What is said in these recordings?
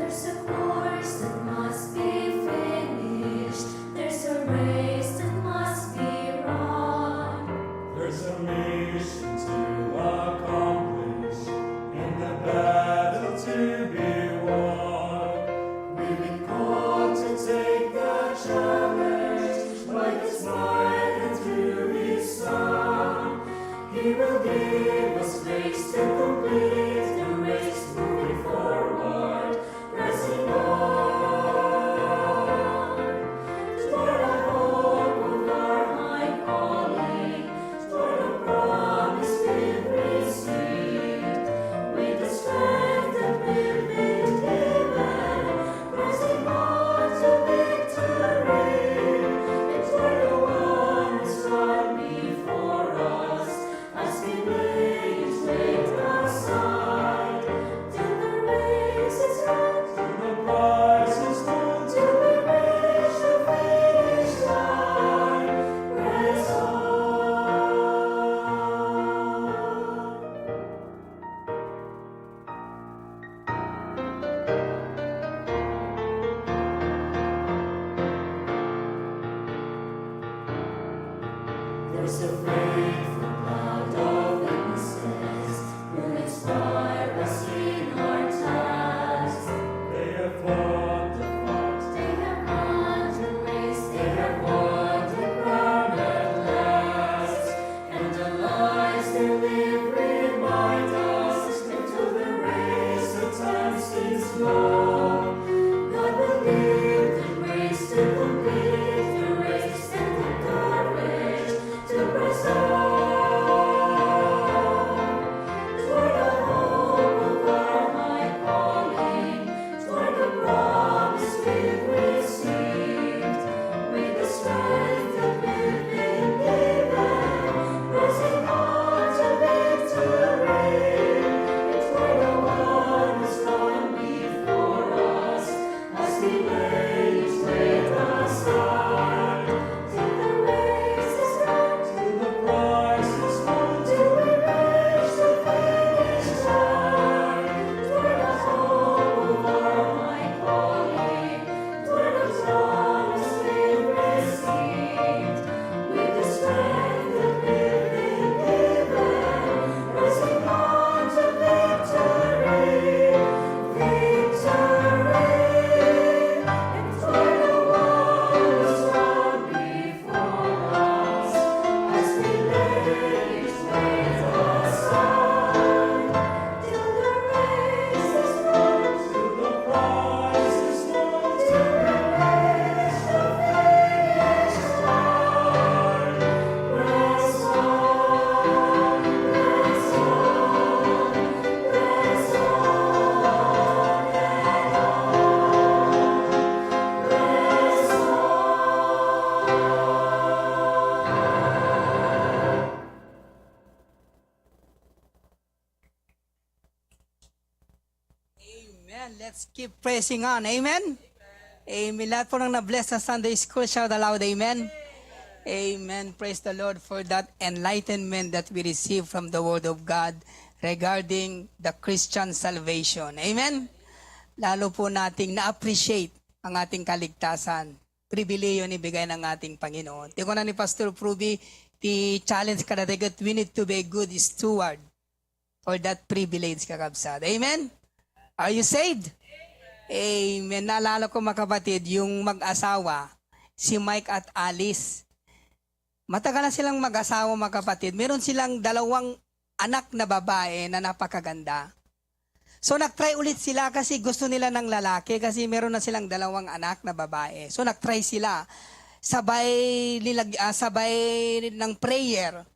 There's a course that must be finished. There's a race that must be run. There's a mission to accomplish in the battle to be won. We've been called to take the challenge by His light and through His Son. He will give us grace to complete the race, moving forward, pressing on. Toward the hope of our high calling, toward the promise we've received, with the strength that we've been given, pressing on to victory, and toward the one who's gone before us, as we lay His weight aside, till the race is run, Till the prize is won, till we reach the finish line. Press on. There's a faithful cloud of witnesses who inspire us in our task. they have fought the fight. They have won the race, they have won the crown at last. And the lives they live remind us that to the race the time seems long. God will give the grace to complete the race and the courage to press on. Toward the hope of our high calling, toward the promise we've received, with the strength that we've been given, pressing on to victory, and toward the one who's gone before us, as we lay His weight aside, till the race is run, Till the prize is won, till we reach the finish line. Toward the hope of our high calling, toward the promise we've received, with the strength that we've been given, pressing on to victory, and toward the one who's gone before us, as we lay His weight aside, till the race is run, till the prize is won, till we reach the finish line. Press on, press on, press on and on. Press on. Amen. Let's keep praising on. Amen? Amen. Lahat po nang na-bless sa Sunday School, shout aloud, amen? Amen. Praise the Lord for that enlightenment that we receive from the Word of God regarding the Christian salvation. Amen? Lalo po nating na-appreciate ang ating kaligtasan. Pribileyo ni bigay ng ating Panginoon. Tiyo ko na ni Pastor Pruby, the challenge ka na that we need to be a good steward for that privilege kakabsat. Amen? Are you saved? Amen. Naalala ko mga kapatid, yung mag-asawa, si Mike at Alice. Matagal na silang mag-asawa mga kapatid. Meron silang 2 anak na babae na napakaganda. So nag-try ulit sila kasi gusto nila ng lalaki kasi meron na silang 2 anak na babae. So nag-try sila. Sabay ng prayer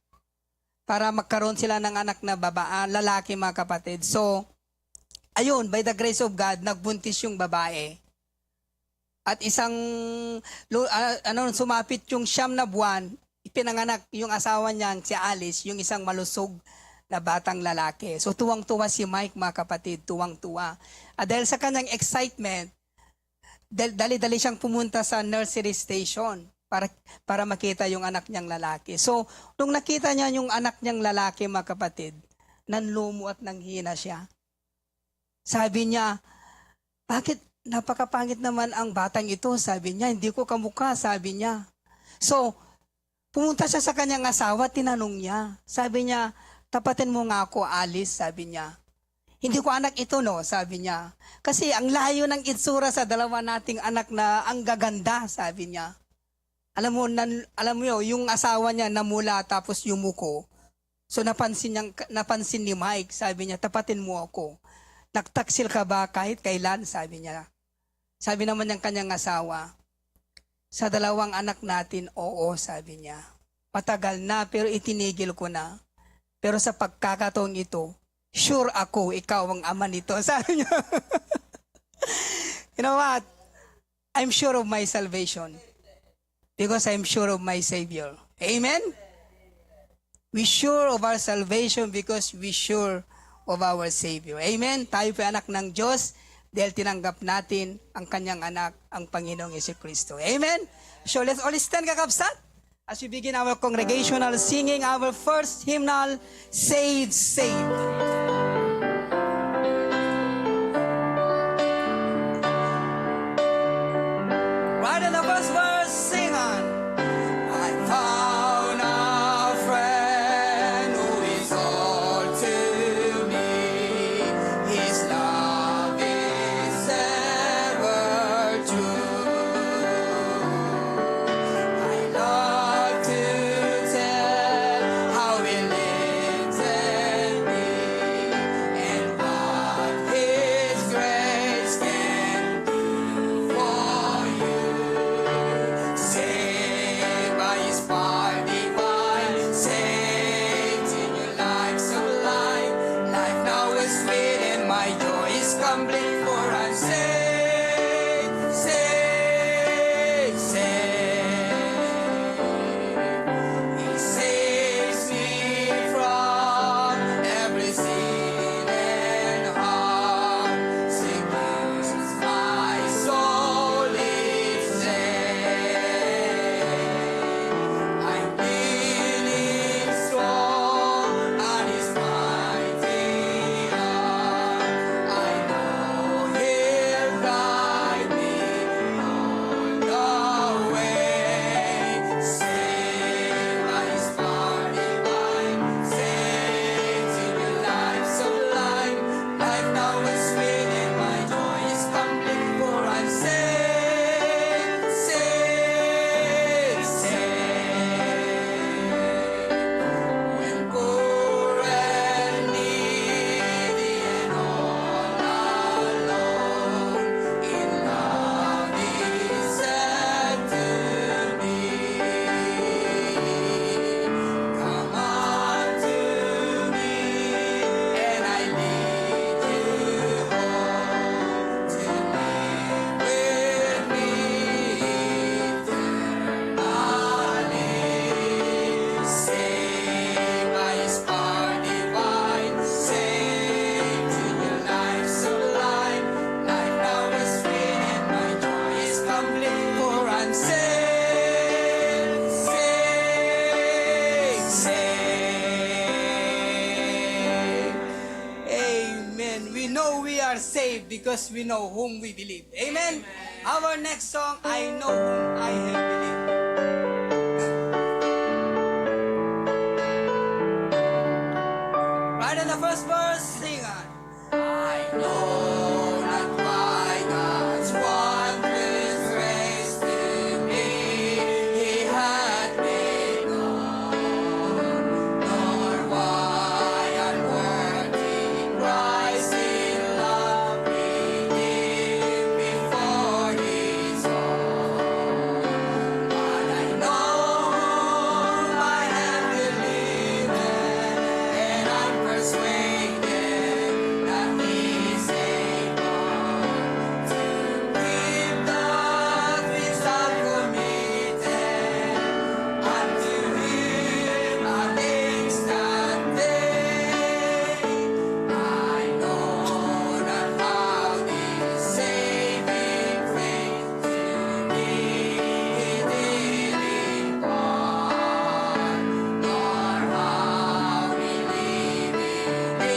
para magkaroon sila ng anak na lalaki mga kapatid. So, ayun, by the grace of God, nagbuntis yung babae. At sumapit yung 9 na buwan, ipinanganak yung asawa niyan, si Alice, yung isang malusog na batang lalaki. So tuwang-tuwa si Mike mga kapatid, tuwang-tuwa. At dahil sa kanyang excitement, dali-dali siyang pumunta sa nursery station para makita yung anak niyang lalaki. So, nung nakita niya yung anak niyang lalaki mga kapatid, nanlumo at nanghina siya. Sabi niya, bakit napakapangit naman ang batang ito, sabi niya, hindi ko kamukha, sabi niya. So, pumunta siya sa kanyang asawa, tinanong niya. Sabi niya, tapatin mo nga ako, Alice, sabi niya. Hindi ko anak ito, no, sabi niya. Kasi ang layo ng itsura sa dalawa nating anak na ang gaganda, sabi niya. Alam mo yung asawa niya namula tapos yumuko. So napansin ni Mike, sabi niya, tapatin mo ako. Nagtaksil ka ba kahit kailan, sabi niya. Sabi naman ng kanyang asawa, sa dalawang anak natin, oo, sabi niya. Matagal na pero itinigil ko na. Pero sa pagkakataong ito, sure ako, ikaw ang ama nito, sabi niya. You know what? I'm sure of my salvation because I'm sure of my Savior. Amen? We sure of our salvation because we sure of our Savior. Amen? Tayo po anak ng Diyos dahil tinanggap natin ang kanyang anak, ang Panginoong Jesucristo. Amen? So let's all stand, kakabsat, as we begin our congregational singing our first hymnal, Saved, Saved. Right in the first verse, sing on. I found a friend who is all to me. His love is ever true. I love to tell how he lifted me and what his grace can do for you. Saved by his power divine, saved in your life sublime. Life now is sweet and my joy is complete, for I'm saved, saved, saved. He saves me from every sin and harm. Secures my soul is saved. I'm feeling strong on his mighty arm. I know he'll guide me all the way. Saved by his power divine, saved in your life sublime. Life now is sweet and my joy is complete, for I'm saved, saved, saved. When poor and needy and all alone, in love he said to me, come unto me, and I lead you home to live with me eternally. Saved by his power divine, saved in your life sublime. Life now is sweet and my joy is complete, for I'm saved, saved, saved. Amen. We know we are saved because we know whom we believe. Amen. Our next song, I know whom I have believed. Right in the first verse, sing on. I know not why God's wondrous grace to me he had made known, nor why unworthy Christ in love redeemed me for his own. But I know I have believed, and I'm persuaded that he's able to keep the things I've committed unto him an instant day. I know not how this saving faith to me he did impart, nor how he living in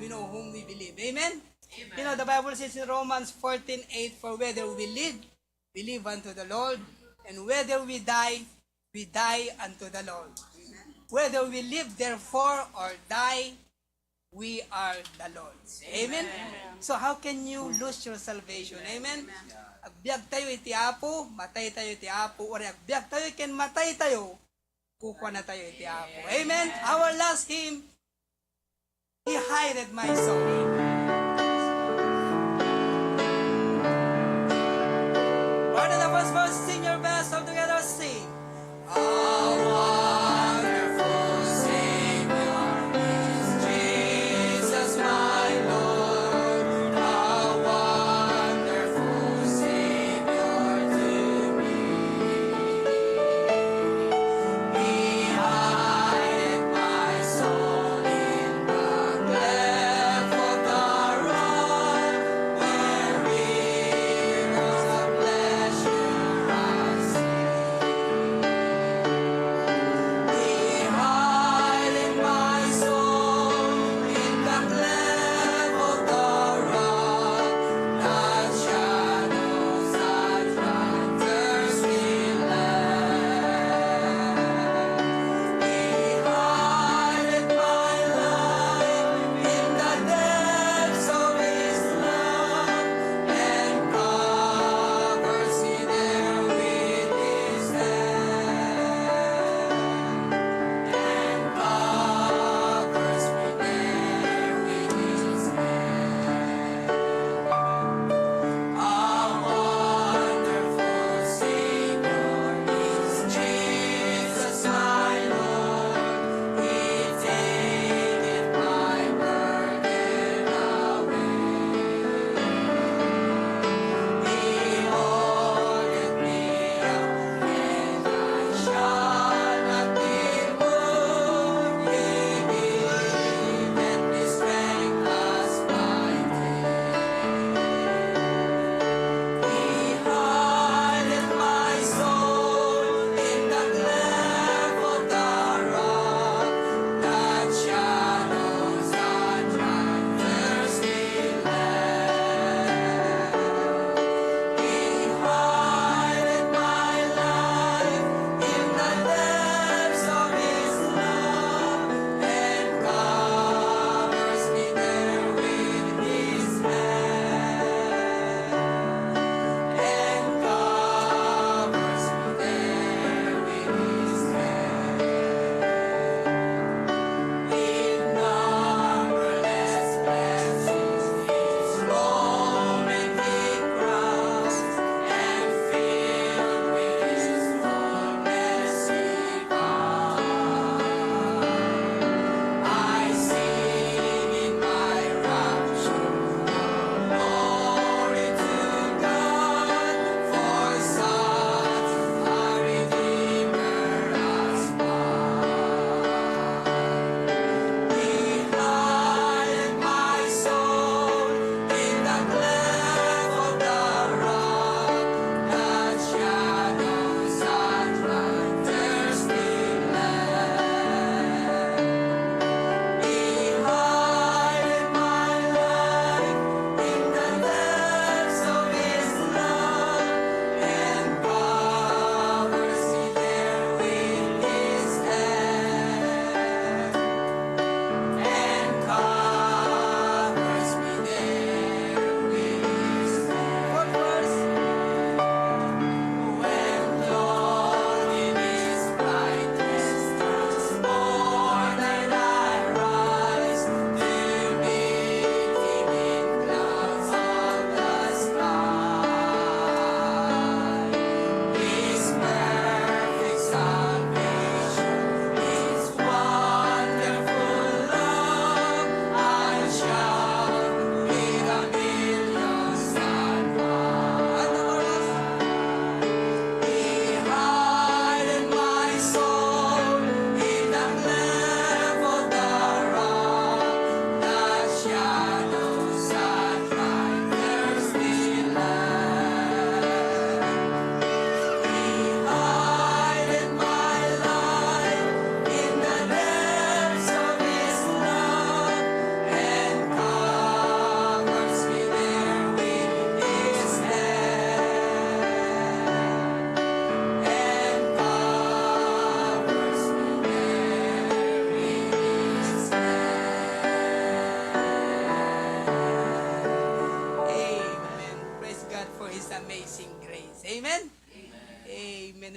we know whom we believe. Amen? You know, the Bible says in Romans 14:8, for whether we live unto the Lord, and whether we die unto the Lord. Whether we live therefore or die, we are the Lord's. Amen? So how can you lose your salvation? Amen? Agbyag tayo iti Apo, matay tayo iti Apo, or agbyag tayo ken matay tayo, kukuha na tayo iti Apo. Amen? Our last hymn, He hideth my soul. Part of the first verse, sing your best, all together sing. How wonderful Savior is Jesus my Lord. How wonderful Savior to me. He hideth my soul in the cleft of the rock, where rivers of pleasure I see.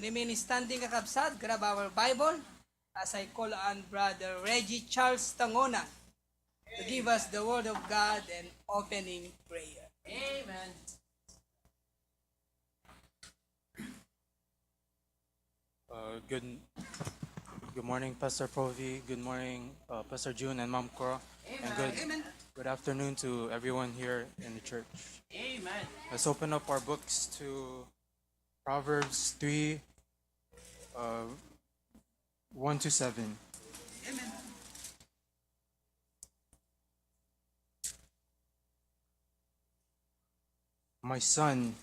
remain standing kakabsat, grab our Bible as I call on Brother Reggie Charles Tangona to give us the Word of God and opening prayer. Amen. Good morning, Pastor Provi. Good morning, Pastor June and Mom Cora. And good afternoon to everyone here in the church. Amen. Let's open up our books to Proverbs 3, 1 to 7. My son,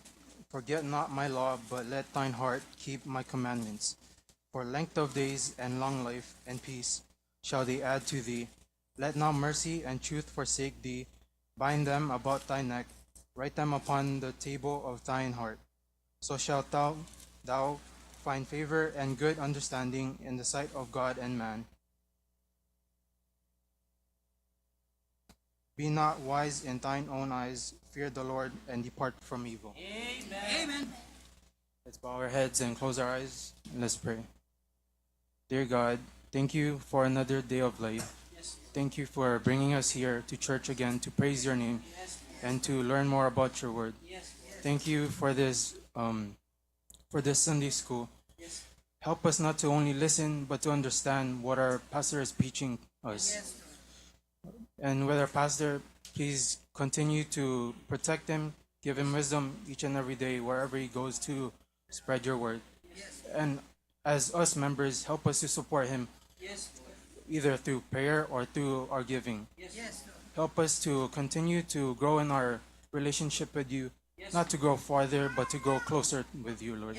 forget not my law, but let thine heart keep my commandments. For length of days and long life and peace shall they add to thee. Let not mercy and truth forsake thee. Bind them about thy neck, write them upon the table of thine heart. So shalt thou find favor and good understanding in the sight of God and man. Be not wise in thine own eyes. Fear the Lord and depart from evil. Amen. Let's bow our heads and close our eyes and let's pray. Dear God, thank you for another day of life. Yes. Thank you for bringing us here to church again to praise your name Yes. and to learn more about your word. Yes. Thank you for this Sunday school. Yes. Help us not to only listen but to understand what our pastor is preaching us. Yes. And with our pastor, please continue to protect him, give him wisdom each and every day wherever he goes to spread your word. And as us members, help us to support him Yes. either through prayer or through our giving. Yes. Help us to continue to grow in our relationship with you, not to grow farther, but to grow closer with you, Lord.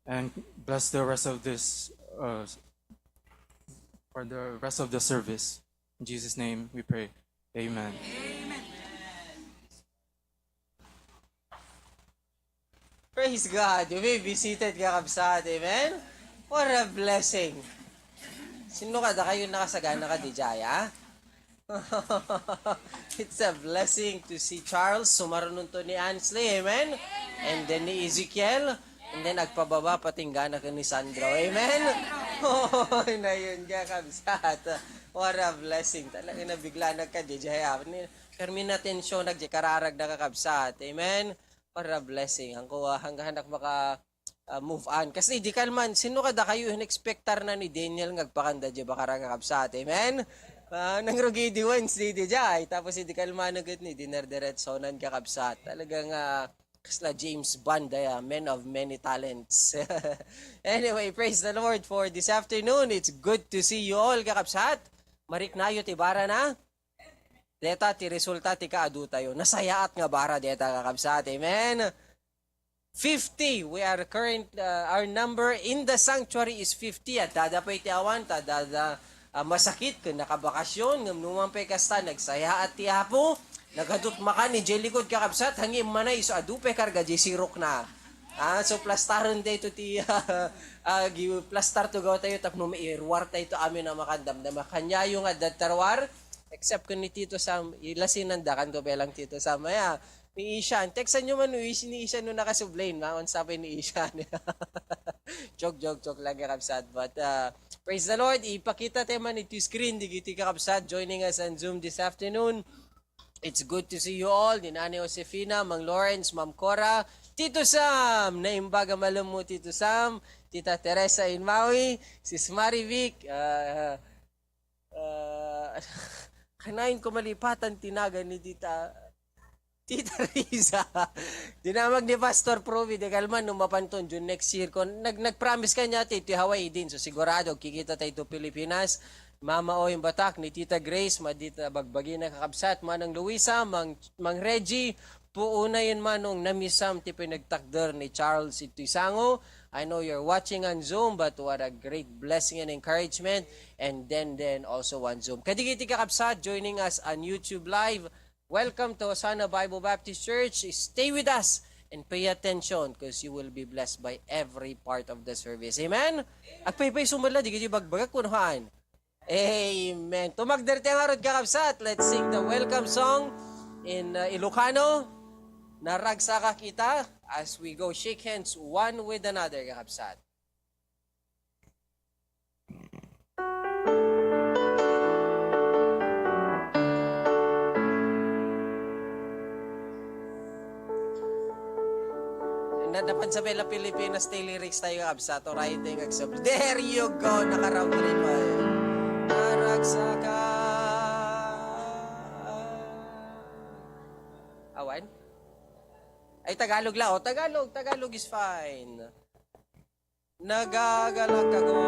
And bless the rest of this, for the rest of the service. In Jesus' name we pray. Amen. Praise God. You may be seated kakabsat. Amen? What a blessing. Sino kada kayo nakasagana ka di Jaya? It's a blessing to see Charles. Sumarunod to ni Ansley. Amen? And then ni Ezekiel. And then nagpababa patinggana ka ni Sandro. Amen? Oh, na yun kakabsat. What a blessing. Talaga na bigla nagka di Jaya. Karmin natin show nagjikararag na kakabsat. Amen? What a blessing. Hanggang maka move on. Kasi di kalman, sino kada kayo in-expectar na ni Daniel ngagpakanda di ba karang kakabsat? Amen? Nangrugi di Wednesday di jay. Tapos di kalman agad ni dinner diretsonan kakabsat. Talagang kasla James Bond, men of many talents. Anyway, praise the Lord for this afternoon. It's good to see you all kakabsat. Marik nayo tibara na. Deta ti resulta ti kaadu tayo. Nasayaat nga bara deta kakabsat. Amen. 50. We are our number in the sanctuary is 50. At dada pa iti awan, dada masakit kung nakabakasyon, ngumnuman pa kasta, nagsayaat ti hapo, nagadut maka ni Jelikod kakabsat, hangim manay, so adupe karga jesirok na. So plastaron day to ti plastar to gaw tayo tapno mairwar tayo to amin na makandamdama. Kanya yung adat-tarwar, except kung ni Tito Sam, ilasinan dakan ko belang Tito Sam. Maya, ni Ishan. Texan nyo man ni Ishan nung nakasublain. Maon sabi ni Ishan. joke lang kakabsat. But praise the Lord. Ipakita tayo man ito screen. Digiti kakabsat joining us on Zoom this afternoon. It's good to see you all. Ni Nani Josefina, Mang Lawrence, Ma'am Cora, Tito Sam. Naimbaga malam mo Tito Sam. Tita Teresa Inmawi. Sis Marivic. Kanain ko malipatan tinaga ni Tita Riza. Dinamag ni Pastor Provi de Calman nung mapanton June next year ko. Nag-promise ka niya ito Hawaii din. So sigurado kikita tayo ito Pilipinas. Mama o yung batak ni Tita Grace, madita bagbagi na kakabsat, manang Luisa, Mang Reggie, puuna yun manong namisam ti pinagtakder ni Charles Ituisango. I know you're watching on Zoom, but what a great blessing and encouragement. And then also on Zoom. Kadigiti kakabsat joining us on YouTube Live. Welcome to Osana Bible Baptist Church. Stay with us and pay attention because you will be blessed by every part of the service. Amen? Agpaypay sumala, di kayo bagbagak kunuhaan. Amen. Tumagderte nga rod kakabsat. Let's sing the welcome song in Ilocano. Naragsaka kita as we go shake hands one with another, kakabsat. Nadapan sa Bella Pilipinas tayo lyrics tayo kakabsat. O writing agsabli. There you go! Nakaraw ko rin pa. Naragsaka. Awan? Ay, Tagalog lang. O, Tagalog. Tagalog is fine. Nagagalak ako.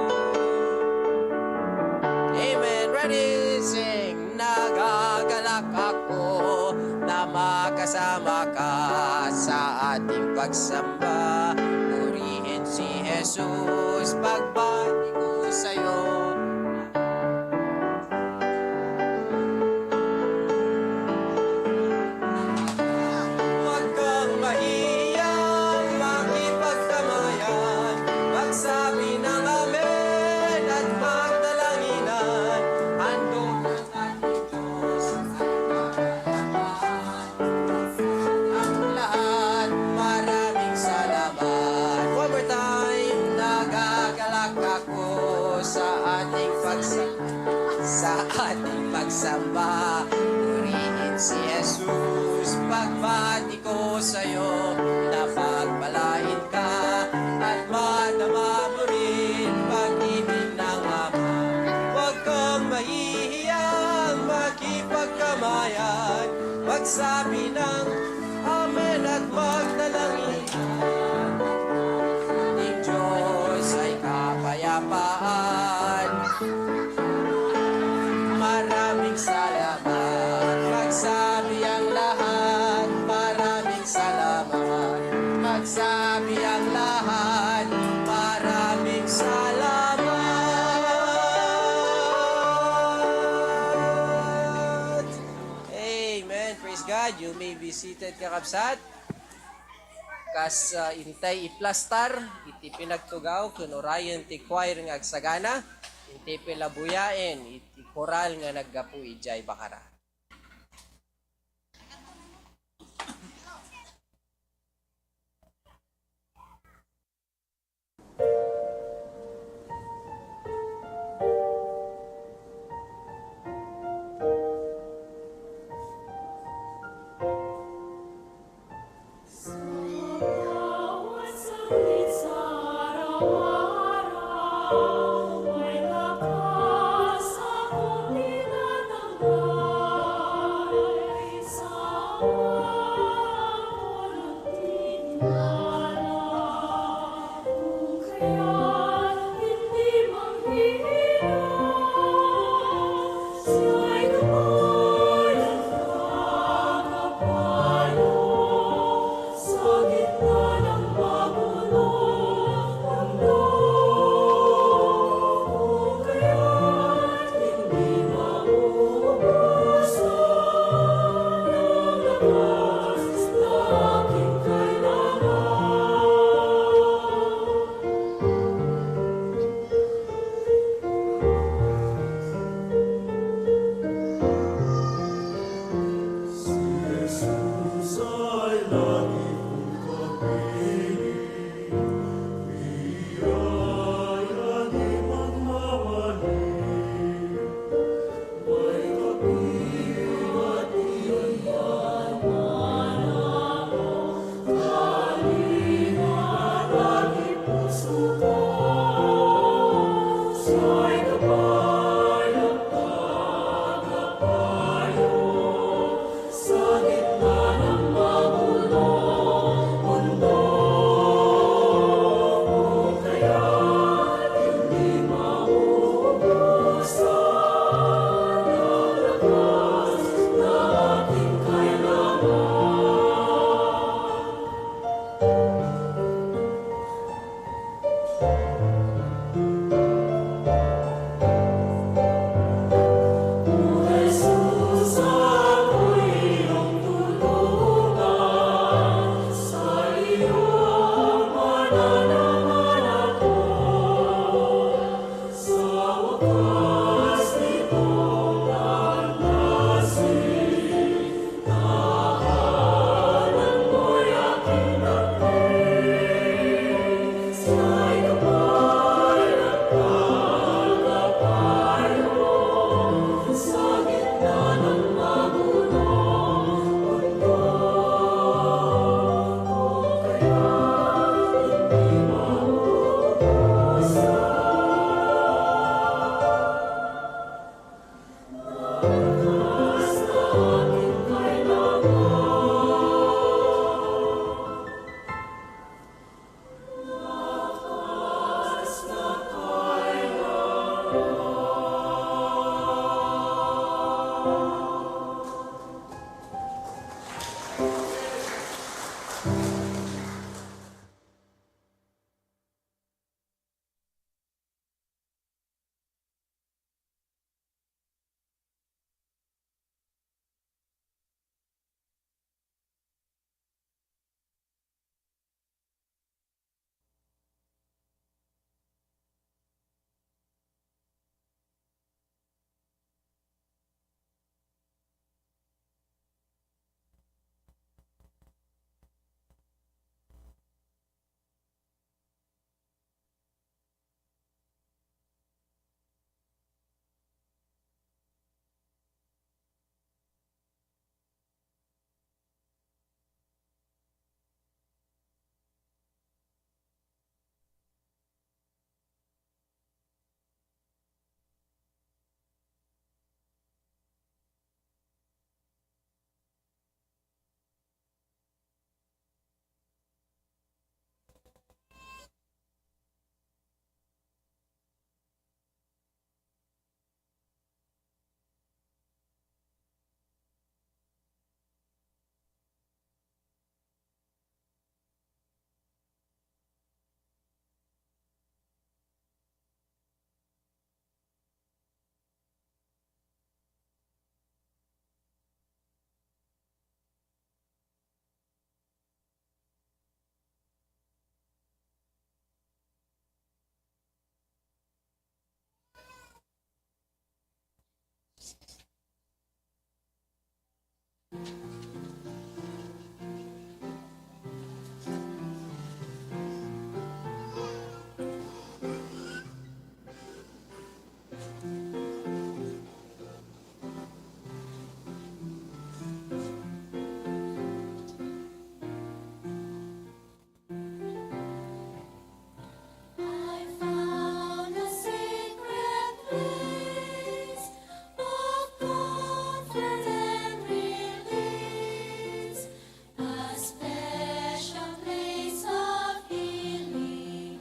Amen. Ready? Sing. Nagagalak ako na makasama ka sa ating pagsamba. Purihin si Jesus, pagbati ko sa'yo. Huwag kang mahiyang makipagkamayan, magsabi ng amen at magdalanginan. Handog ng ating Diyos ang lahat. Maraming salamat. One more time. Nagagalak ako sa ating pagsamba. Purihin si Jesus, pagbati ko sa'yo. Napagpalain ka at madama mo rin pag-ibig ng Ama. Huwag kang mahihiyang makipagkamayan, magsabi ng amen at magdalangin. Ating Diyos ay kapayapaan. Maraming salamat. Magsabi ang lahat. Maraming salamat. Magsabi ang lahat. Maraming salamat. Amen. Praise God. You may be seated, kakabsat. Kas intay iplastar, iti pinagtugaw, kunurayan ti choir nga agsagana, iti pilabuyain, iti koral nga naggapu ijay bakara. Bawat saglit sa araw-araw, may lakas akong tinatagay. Sa ako nagtiwala, kung kaya't hindi manghihirap, siya'y dumayan kagapayo. Sa gitna ng mabulong mundo, kung kaya't hindi mauubusan ng lakas na aking kailangan. I found a secret place of comfort and release, a special place of healing,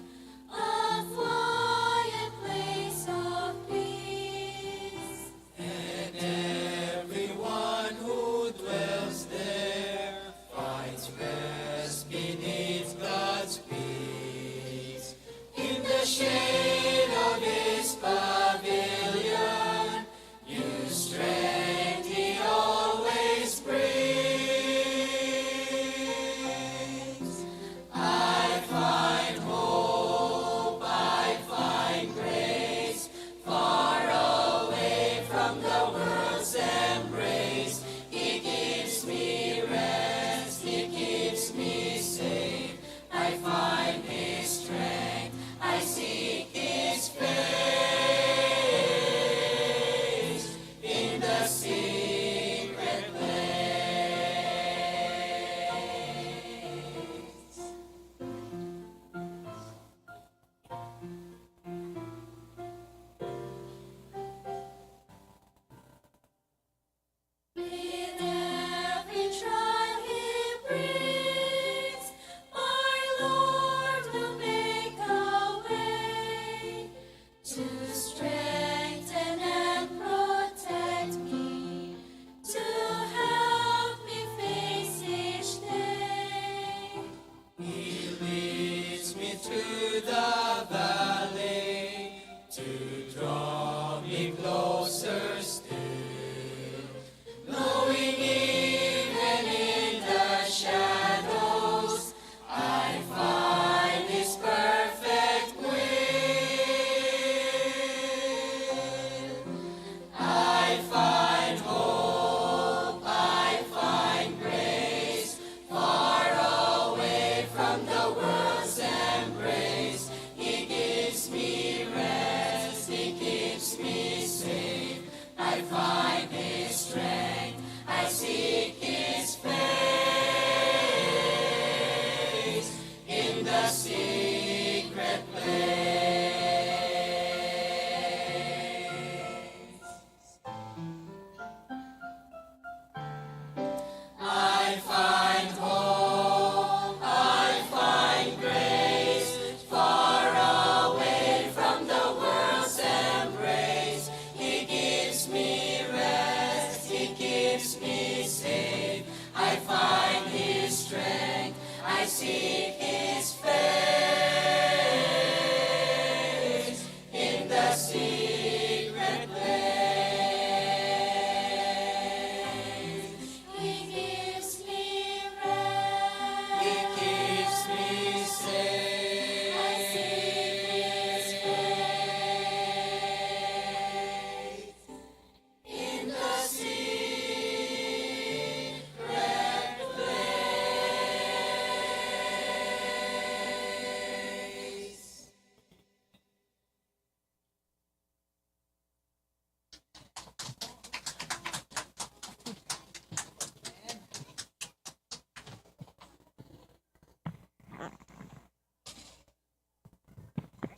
a quiet place of peace. Everyone who dwells there finds rest beneath God's peace. In the shade of His pavilion, new strength He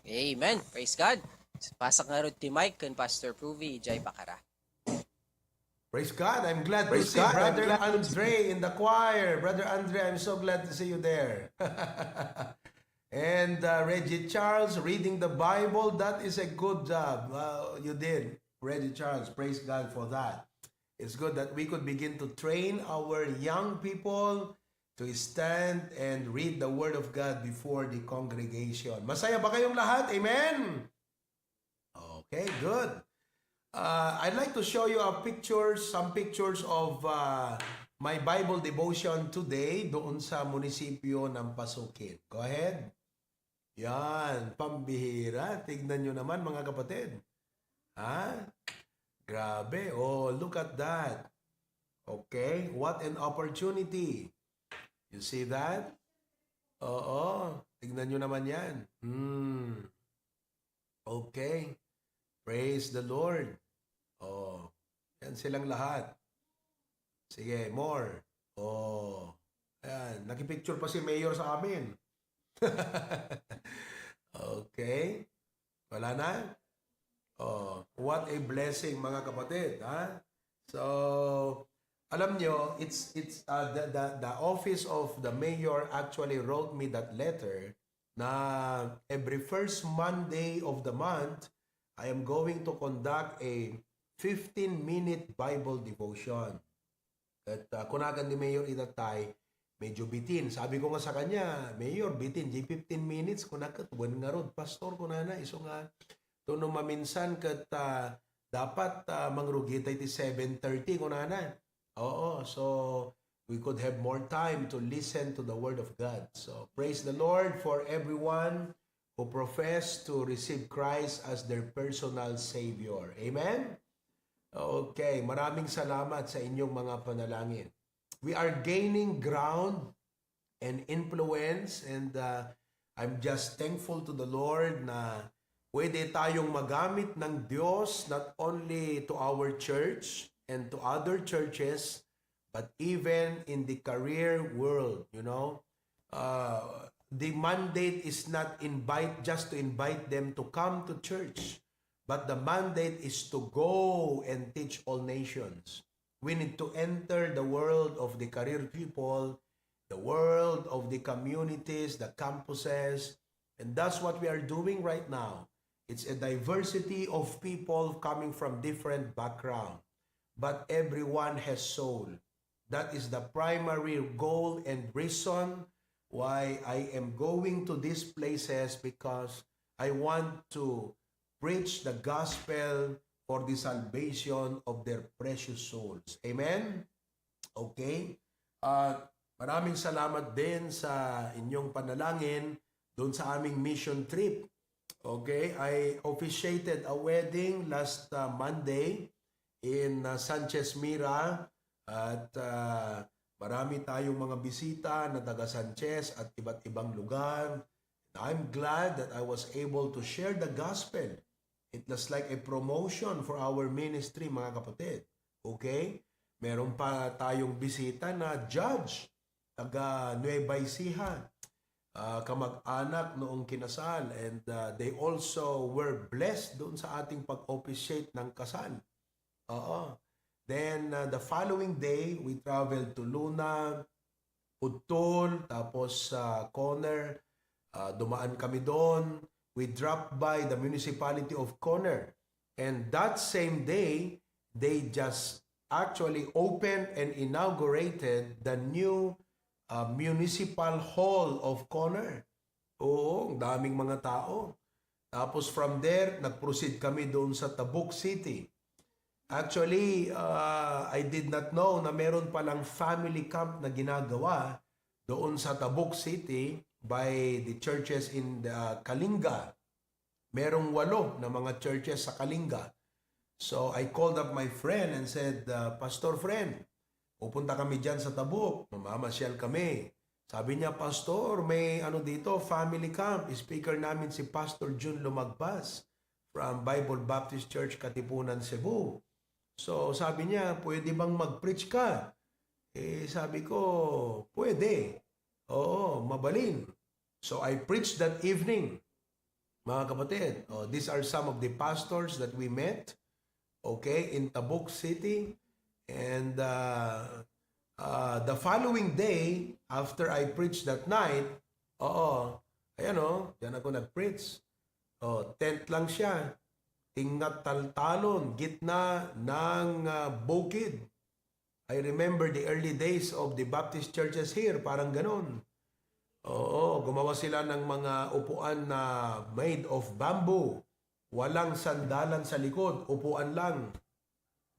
Amen. Praise God. Pasak nga rin ti Mike and Pastor Pruvi, Jai Bakara. Praise God. I'm glad to see Brother Andre in the choir. Brother Andre, I'm so glad to see you there. And Reggie Charles reading the Bible. That is a good job. You did, Reggie Charles. Praise God for that. It's good that we could begin to train our young people to stand and read the Word of God before the congregation. Masaya ba kayong lahat? Amen? Okay, good. I'd like to show you some pictures of my Bible devotion today doon sa munisipyo ng Pasukin. Go ahead. Yan, pambihira. Tignan nyo naman mga kapatid. Ha? Grabe. Oh, look at that. Okay, what an opportunity. You see that? Oo, tignan nyo naman yan. Okay. Praise the Lord. Oh, yan silang lahat. Sige, more. Oh, ayan. Nakipicture pa si Mayor sa amin. Okay. Wala na? Oh, what a blessing mga kapatid, ha? So, alam nyo, it's the office of the mayor actually wrote me that letter na every first Monday of the month, I am going to conduct a 15-minute Bible devotion. At kunagan ni Mayor Itatay, medyo bitin. Sabi ko nga sa kanya, Mayor, bitin, 15 minutes, kunakat, buwan nga rod, pastor ko na iso nga, tuno maminsan kat dapat mangrugi tayo 7:30 ko na. Oo, so we could have more time to listen to the Word of God. So praise the Lord for everyone who profess to receive Christ as their personal Savior. Amen? Okay, maraming salamat sa inyong mga panalangin. We are gaining ground and influence and I'm just thankful to the Lord na pwede tayong magamit ng Diyos not only to our church and to other churches, but even in the career world, you know. The mandate is not just to invite them to come to church, but the mandate is to go and teach all nations. We need to enter the world of the career people, the world of the communities, the campuses, and that's what we are doing right now. It's a diversity of people coming from different backgrounds, but everyone has soul. That is the primary goal and reason why I am going to these places, because I want to preach the gospel for the salvation of their precious souls. Amen? Okay? Maraming salamat din sa inyong panalangin doon sa aming mission trip. Okay? I officiated a wedding last Monday in Sanchez Mira at marami tayong mga bisita na taga Sanchez at iba't ibang lugar. I'm glad that I was able to share the gospel. It was like a promotion for our ministry, mga kapatid. Okay? Meron pa tayong bisita na judge, taga Nueva Ecija, kamag-anak noong kinasal. And they also were blessed doon sa ating pag-officiate ng kasal. Oo. Then, the following day, we traveled to Luna, Pudtol, tapos Conner. Dumaan kami doon. We dropped by the municipality of Conner. And that same day, they just actually opened and inaugurated the new municipal hall of Conner. Oo, ang daming mga tao. Tapos from there, nag-proceed kami doon sa Tabuk City. Actually, I did not know na meron palang family camp na ginagawa doon sa Tabuk City by the churches in the Kalinga. Merong 8 na mga churches sa Kalinga. So I called up my friend and said, Pastor friend, pupunta kami dyan sa Tabuk, mamamasyal kami. Sabi niya, Pastor, may dito, family camp. Speaker namin si Pastor Jun Lumagbas from Bible Baptist Church, Katipunan, Cebu. So sabi niya, pwede bang mag-preach ka? Sabi ko, pwede. Oo, mabalin. So I preached that evening. Mga kapatid, these are some of the pastors that we met, okay, in Tabuk City. And the following day, after I preached that night, ayan diyan ako nag-preach. Tent lang siya. Tingat taltalon, gitna ng bukid. I remember the early days of the Baptist churches here, parang ganon. Gumawa sila ng mga upuan na made of bamboo. Walang sandalan sa likod, upuan lang.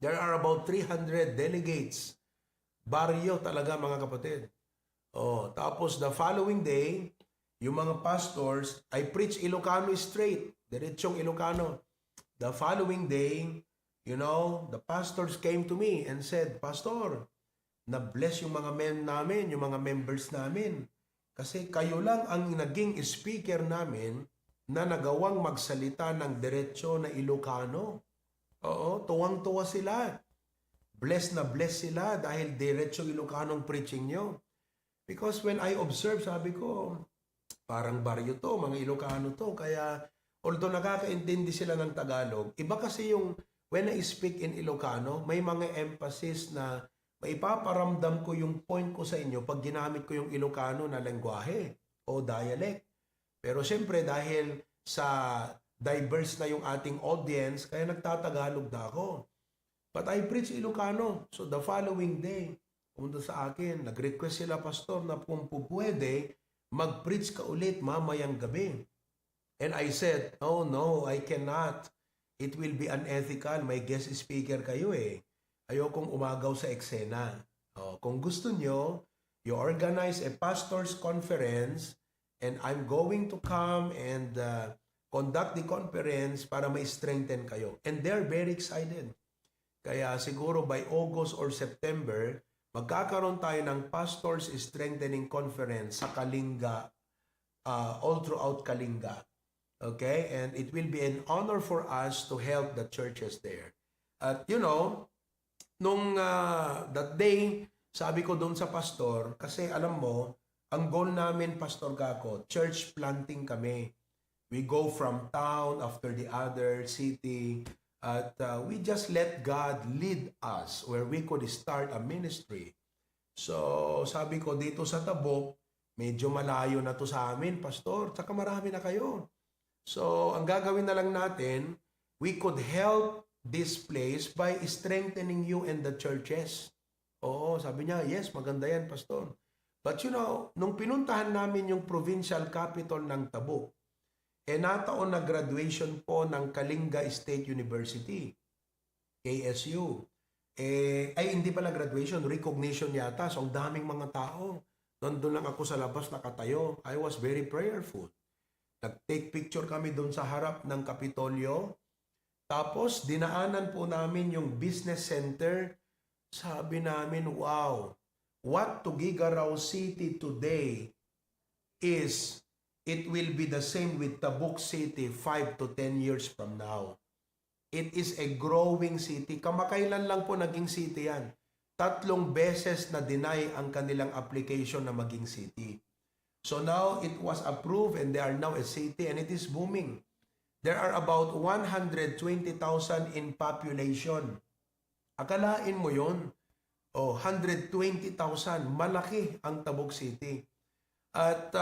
There are about 300 delegates. Baryo talaga mga kapatid. Tapos the following day, yung mga pastors, I preach Ilocano straight. Diretsong Ilocano. The following day, the pastors came to me and said, Pastor, na-bless yung mga men namin, yung mga members namin. Kasi kayo lang ang naging speaker namin na nagawang magsalita ng diretsyo na Ilocano. Tuwang-tuwa sila. Bless na bless sila dahil diretsyo Ilocanong preaching nyo. Because when I observe, sabi ko, parang baryo to, mga Ilocano to. Kaya, although nakakaintindi sila ng Tagalog, iba kasi yung when I speak in Ilocano, may mga emphasis na maipaparamdam ko yung point ko sa inyo pag ginamit ko yung Ilocano na lengguwahe o dialect. Pero siyempre dahil sa diverse na yung ating audience, kaya nagtatagalog na ako. But I preach Ilocano. So the following day, pumunta sa akin, nag-request sila, Pastor, na kung pwede, mag-preach ka ulit mamayang gabi. And I said, oh no, I cannot. It will be unethical. May guest speaker kayo eh. Ayokong umagaw sa eksena. Kung gusto nyo, you organize a pastor's conference and I'm going to come and conduct the conference para ma-strengthen kayo. And they're very excited. Kaya siguro by August or September, magkakaroon tayo ng Pastors Strengthening Conference sa Kalinga, all throughout Kalinga. Okay? And it will be an honor for us to help the churches there. At nung that day, sabi ko doon sa pastor, kasi alam mo, ang goal namin, Pastor Kako, church planting kami. We go from town after the other city, at we just let God lead us where we could start a ministry. So, sabi ko, dito sa Tabuk, medyo malayo na to sa amin, Pastor, tsaka marami na kayo. So, ang gagawin na lang natin, we could help this place by strengthening you and the churches. Oo, sabi niya, yes, maganda yan, Pastor. But nung pinuntahan namin yung provincial capital ng Tabuk, nataon na graduation po ng Kalinga State University, KSU. Hindi pala graduation, recognition yata. So, ang daming mga tao. Nandun lang ako sa labas nakatayo. I was very prayerful. Nag-take picture kami doon sa harap ng Kapitolyo. Tapos, dinaanan po namin yung business center. Sabi namin, wow, what Tuguegarao City today is, it will be the same with Tabuk City 5 to 10 years from now. It is a growing city. Kamakailan lang po naging city yan. 3 beses na deny ang kanilang application na maging city. So now it was approved and they are now a city and it is booming. There are about 120,000 in population. Akalain mo yun? 120,000. Malaki ang Tabuk City. At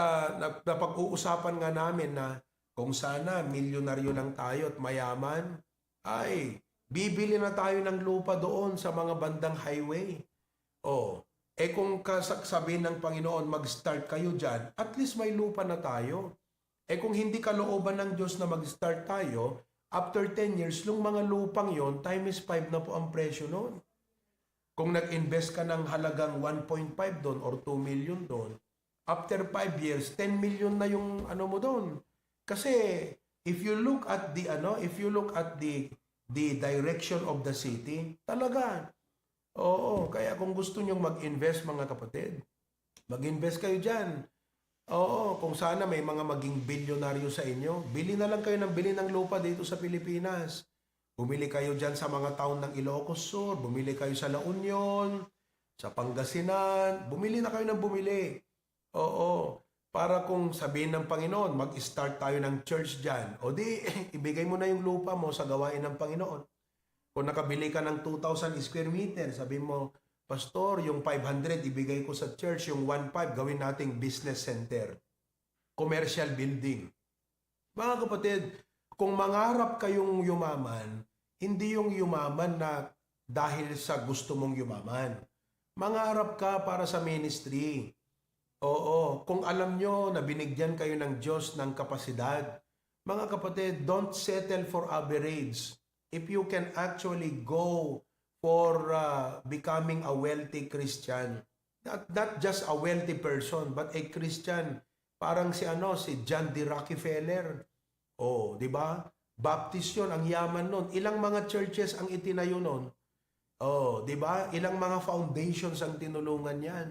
napag-uusapan nga namin na kung sana milyonaryo lang tayo at mayaman, ay bibili na tayo ng lupa doon sa mga bandang highway. Kung sabihin ng Panginoon, mag-start kayo dyan, at least may lupa na tayo. Kung hindi kalooban ng Diyos na mag-start tayo, after 10 years, yung mga lupang yon times 5 na po ang presyo noon. Kung nag-invest ka ng halagang 1.5 doon or 2 million doon, after 5 years, 10 million na yung mo doon. Kasi if you look at the direction of the city, talaga. Kaya kung gusto nyong mag-invest mga kapatid, mag-invest kayo diyan. Kung sana may mga maging bilyonaryo sa inyo, bili na lang kayo ng lupa dito sa Pilipinas. Bumili kayo diyan sa mga town ng Ilocos Sur, bumili kayo sa La Union, sa Pangasinan, bumili na kayo ng bumili. Para kung sabihin ng Panginoon, mag-start tayo ng church dyan, o di, ibigay mo na yung lupa mo sa gawain ng Panginoon. Kung nakabili ka ng 2,000 square meter, sabi mo, Pastor, yung 500 ibigay ko sa church, yung 1,500 gawin nating business center, commercial building. Mga kapatid, kung mangarap kayong yumaman, hindi yung yumaman na dahil sa gusto mong yumaman. Mangarap ka para sa ministry. Oo, kung alam nyo na binigyan kayo ng Diyos ng kapasidad, mga kapatid, don't settle for average. If you can actually go for becoming a wealthy Christian, not just a wealthy person, but a Christian, parang si John D. Rockefeller. Oh, di ba? Baptist yun, ang yaman nun. Ilang mga churches ang itinayo nun? Oh, di ba? Ilang mga foundations ang tinulungan yan.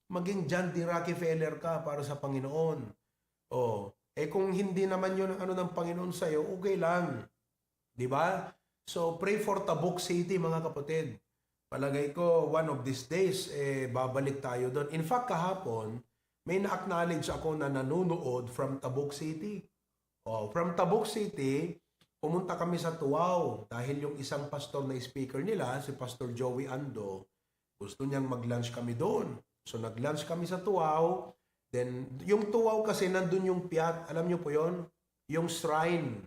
Maging John D. Rockefeller ka para sa Panginoon. Oh, kung hindi naman yun ang ng Panginoon sa'yo, okay lang. Di ba? So, pray for Tabuk City, mga kapatid. Palagay ko, one of these days, babalik tayo doon. In fact, kahapon, may na-acknowledge ako na nanonood from Tabuk City. Oh, from Tabuk City, pumunta kami sa Tuaw dahil yung isang pastor na speaker nila, si Pastor Joey Ando, gusto niyang mag-lunch kami doon. So, nag-lunch kami sa Tuaw. Then, yung Tuaw kasi nandun yung Piat. Alam niyo po yon, yung shrine.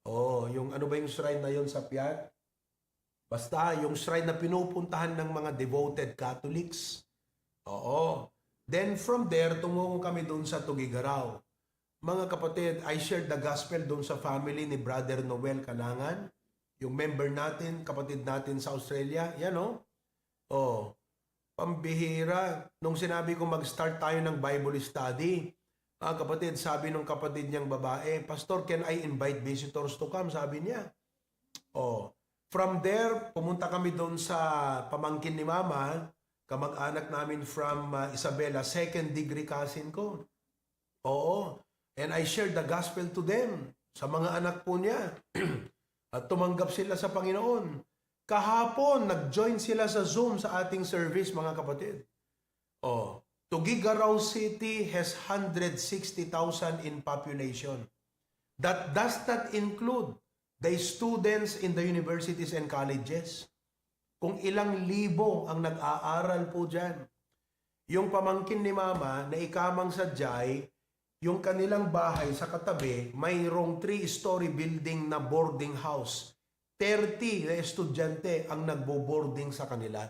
Oh, yung ano ba yung shrine na yon sa Piat? Basta, yung shrine na pinupuntahan ng mga devoted Catholics. Oo. Then from there, tumungo kami doon sa Tugigaraw. Mga kapatid, I shared the gospel doon sa family ni Brother Noel Kalangan. Yung member natin, kapatid natin sa Australia. Yan o. Oh. Pambihira. Nung sinabi ko mag-start tayo ng Bible study, kapatid, sabi nung kapatid niyang babae, Pastor, can I invite visitors to come? Sabi niya. Oh. From there, pumunta kami doon sa pamangkin ni Mama, kamag-anak namin from Isabela, second degree cousin ko. Oo. And I shared the gospel to them, sa mga anak po niya. At tumanggap sila sa Panginoon. Kahapon, nag-join sila sa Zoom sa ating service, mga kapatid. Oh. Tugigaraw City has 160,000 in population. That does not include the students in the universities and colleges. Kung ilang libo ang nag-aaral po dyan. Yung pamangkin ni Mama na ikamang sadyay, yung kanilang bahay sa katabi, mayroong 3-story building na boarding house. 30 na estudyante ang nagbo-boarding sa kanila.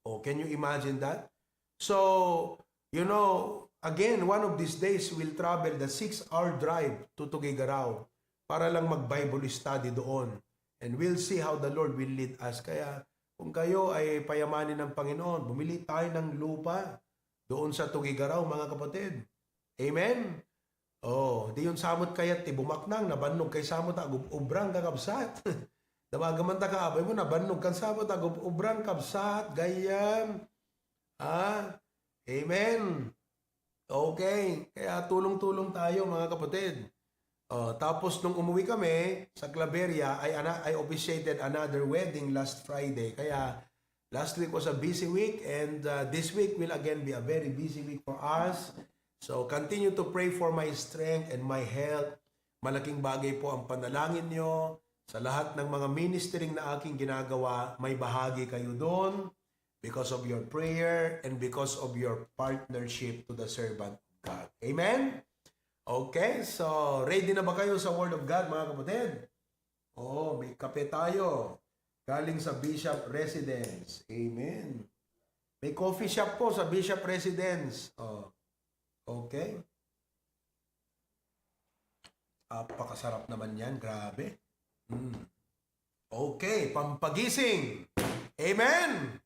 Oh, can you imagine that? So, you know, again, one of these days, we'll travel the 6-hour drive to Tugigaraw para lang mag-Bible study doon. And we'll see how the Lord will lead us. Kaya, kung kayo ay payamanin ng Panginoon, bumili tayo ng lupa doon sa Tugigaraw, mga kapatid. Amen? Oh, di yung samot kayat, bumaknang, nabannog kay samot, ubrang kakabsat. Damagaman ta kaabay mo, nabannog kang samot, ubrang kabsat, gayam. Amen. Okay. Kaya tulong-tulong tayo, mga kapatid. Tapos nung umuwi kami sa Claveria, I officiated another wedding last Friday. Kaya last week was a busy week and this week will again be a very busy week for us. So continue to pray for my strength and my health. Malaking bagay po ang panalangin nyo. Sa lahat ng mga ministering na aking ginagawa, may bahagi kayo doon because of your prayer and because of your partnership to the servant of God. Amen? Okay, so ready na ba kayo sa Word of God, mga kapatid? Oh, may kape tayo. Galing sa Bishop Residence. Amen. May coffee shop po sa Bishop Residence. Oh. Okay. Apakasarap naman yan. Grabe. Okay, pampagising. Amen.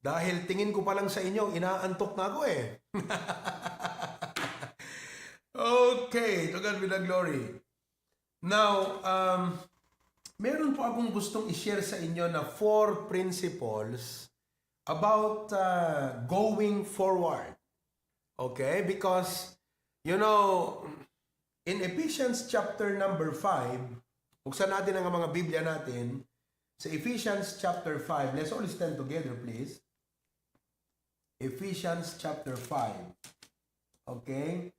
Dahil tingin ko pa lang sa inyo, inaantok na ako eh. Okay, to God be the glory. Now, meron po akong gustong i-share sa inyo na 4 principles about going forward. Okay, because, you know, in Ephesians chapter number 5, buksan natin ang mga Biblia natin, sa Ephesians chapter 5, let's all stand together, please. Ephesians chapter 5. Okay?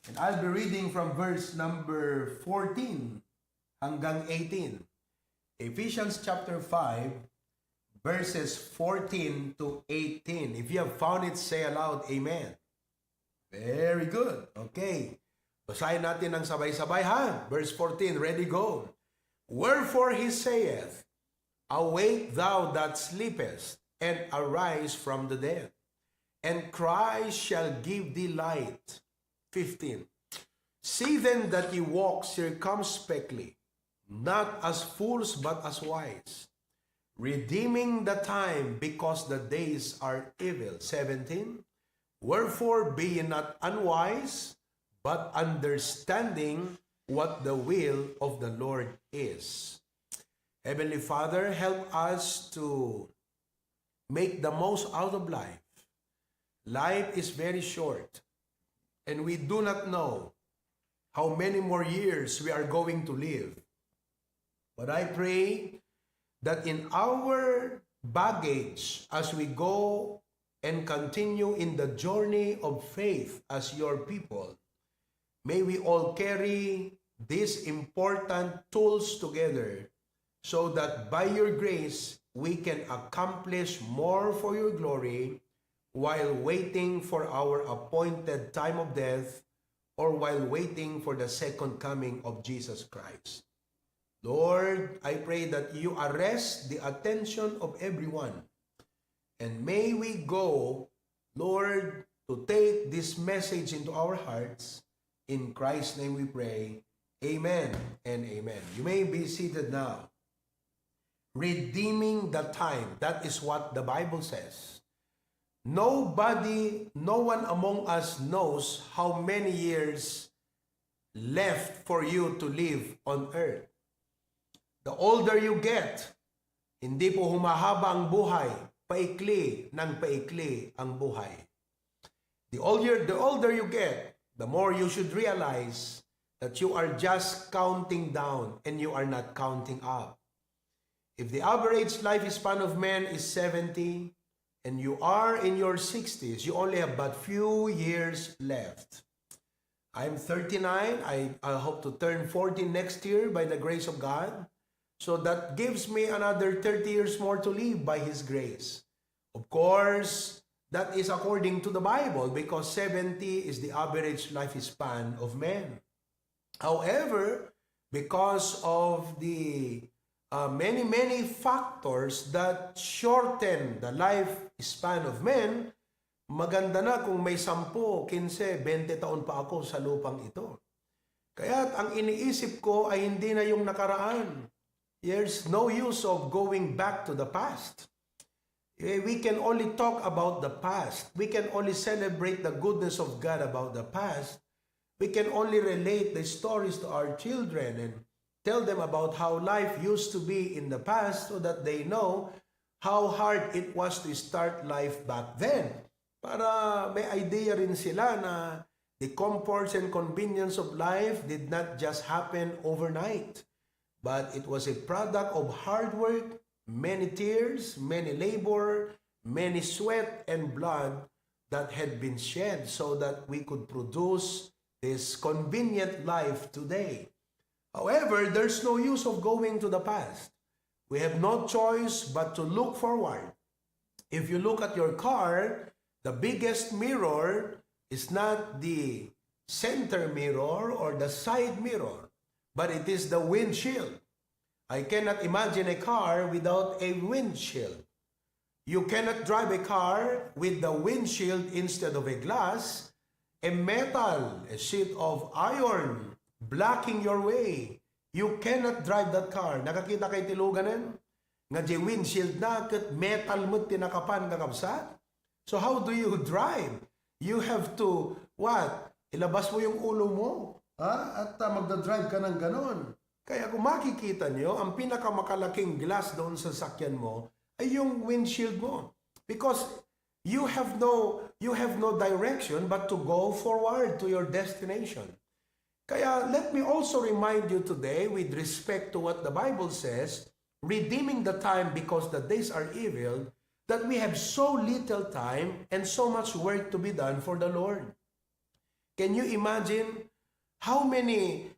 And I'll be reading from verse number 14 hanggang 18. Ephesians chapter 5, verses 14 to 18. If you have found it, say aloud, Amen. Very good. Okay. Basahin natin ng sabay-sabay ha. Verse 14, ready, go. Wherefore he saith, Awake thou that sleepest, and arise from the dead, and Christ shall give thee light. 15. See then that ye walk circumspectly, not as fools but as wise, redeeming the time, because the days are evil. 17. Wherefore be ye not unwise, but understanding what the will of the Lord is. Heavenly Father, help us to make the most out of life. Life is very short, and we do not know how many more years we are going to live. But I pray that in our baggage, as we go and continue in the journey of faith as your people, may we all carry these important tools together so that by your grace, we can accomplish more for your glory while waiting for our appointed time of death or while waiting for the second coming of Jesus Christ. Lord, I pray that you arrest the attention of everyone. And may we go, Lord, to take this message into our hearts. In Christ's name we pray. Amen and amen. You may be seated now. Redeeming the time. That is what the Bible says. Nobody, no one among us knows how many years left for you to live on earth. The older you get, hindi po humahaba ang buhay, paikli ng paikli ang buhay. The older you get, the more you should realize that you are just counting down and you are not counting up. If the average lifespan of man is 70 and you are in your 60s, you only have but few years left. I'm 39. I hope to turn 40 next year by the grace of God. So that gives me another 30 years more to live by His grace. Of course, that is according to the Bible because 70 is the average lifespan of men. However, because of the many factors that shorten the lifespan of men, maganda na kung may 10, 15, 20 taon pa ako sa lupang ito. Kaya't ang iniisip ko ay hindi na yung nakaraan. There's no use of going back to the past. We can only talk about the past. We can only celebrate the goodness of God about the past. We can only relate the stories to our children and tell them about how life used to be in the past so that they know how hard it was to start life back then. Para may idea rin sila na the comforts and convenience of life did not just happen overnight. But it was a product of hard work, many tears, many labor, many sweat and blood that had been shed so that we could produce this convenient life today. However, there's no use of going to the past. We have no choice but to look forward. If you look at your car, the biggest mirror is not the center mirror or the side mirror, but it is the windshield. I cannot imagine a car without a windshield. You cannot drive a car with the windshield instead of a glass, a metal, a sheet of iron blocking your way. You cannot drive that car. Nakakita kay tiluganan? Nga di windshield na kat metal mo tinakapan kakabsat. So how do you drive? You have to, what? Ilabas mo yung ulo mo. At magdadrive ka ng ganon. Kaya kung makikita nyo, ang pinakamakalaking glass doon sa sakyan mo ay yung windshield mo. Because you have no direction but to go forward to your destination. Kaya let me also remind you today with respect to what the Bible says, redeeming the time because the days are evil, that we have so little time and so much work to be done for the Lord. Can you imagine how many,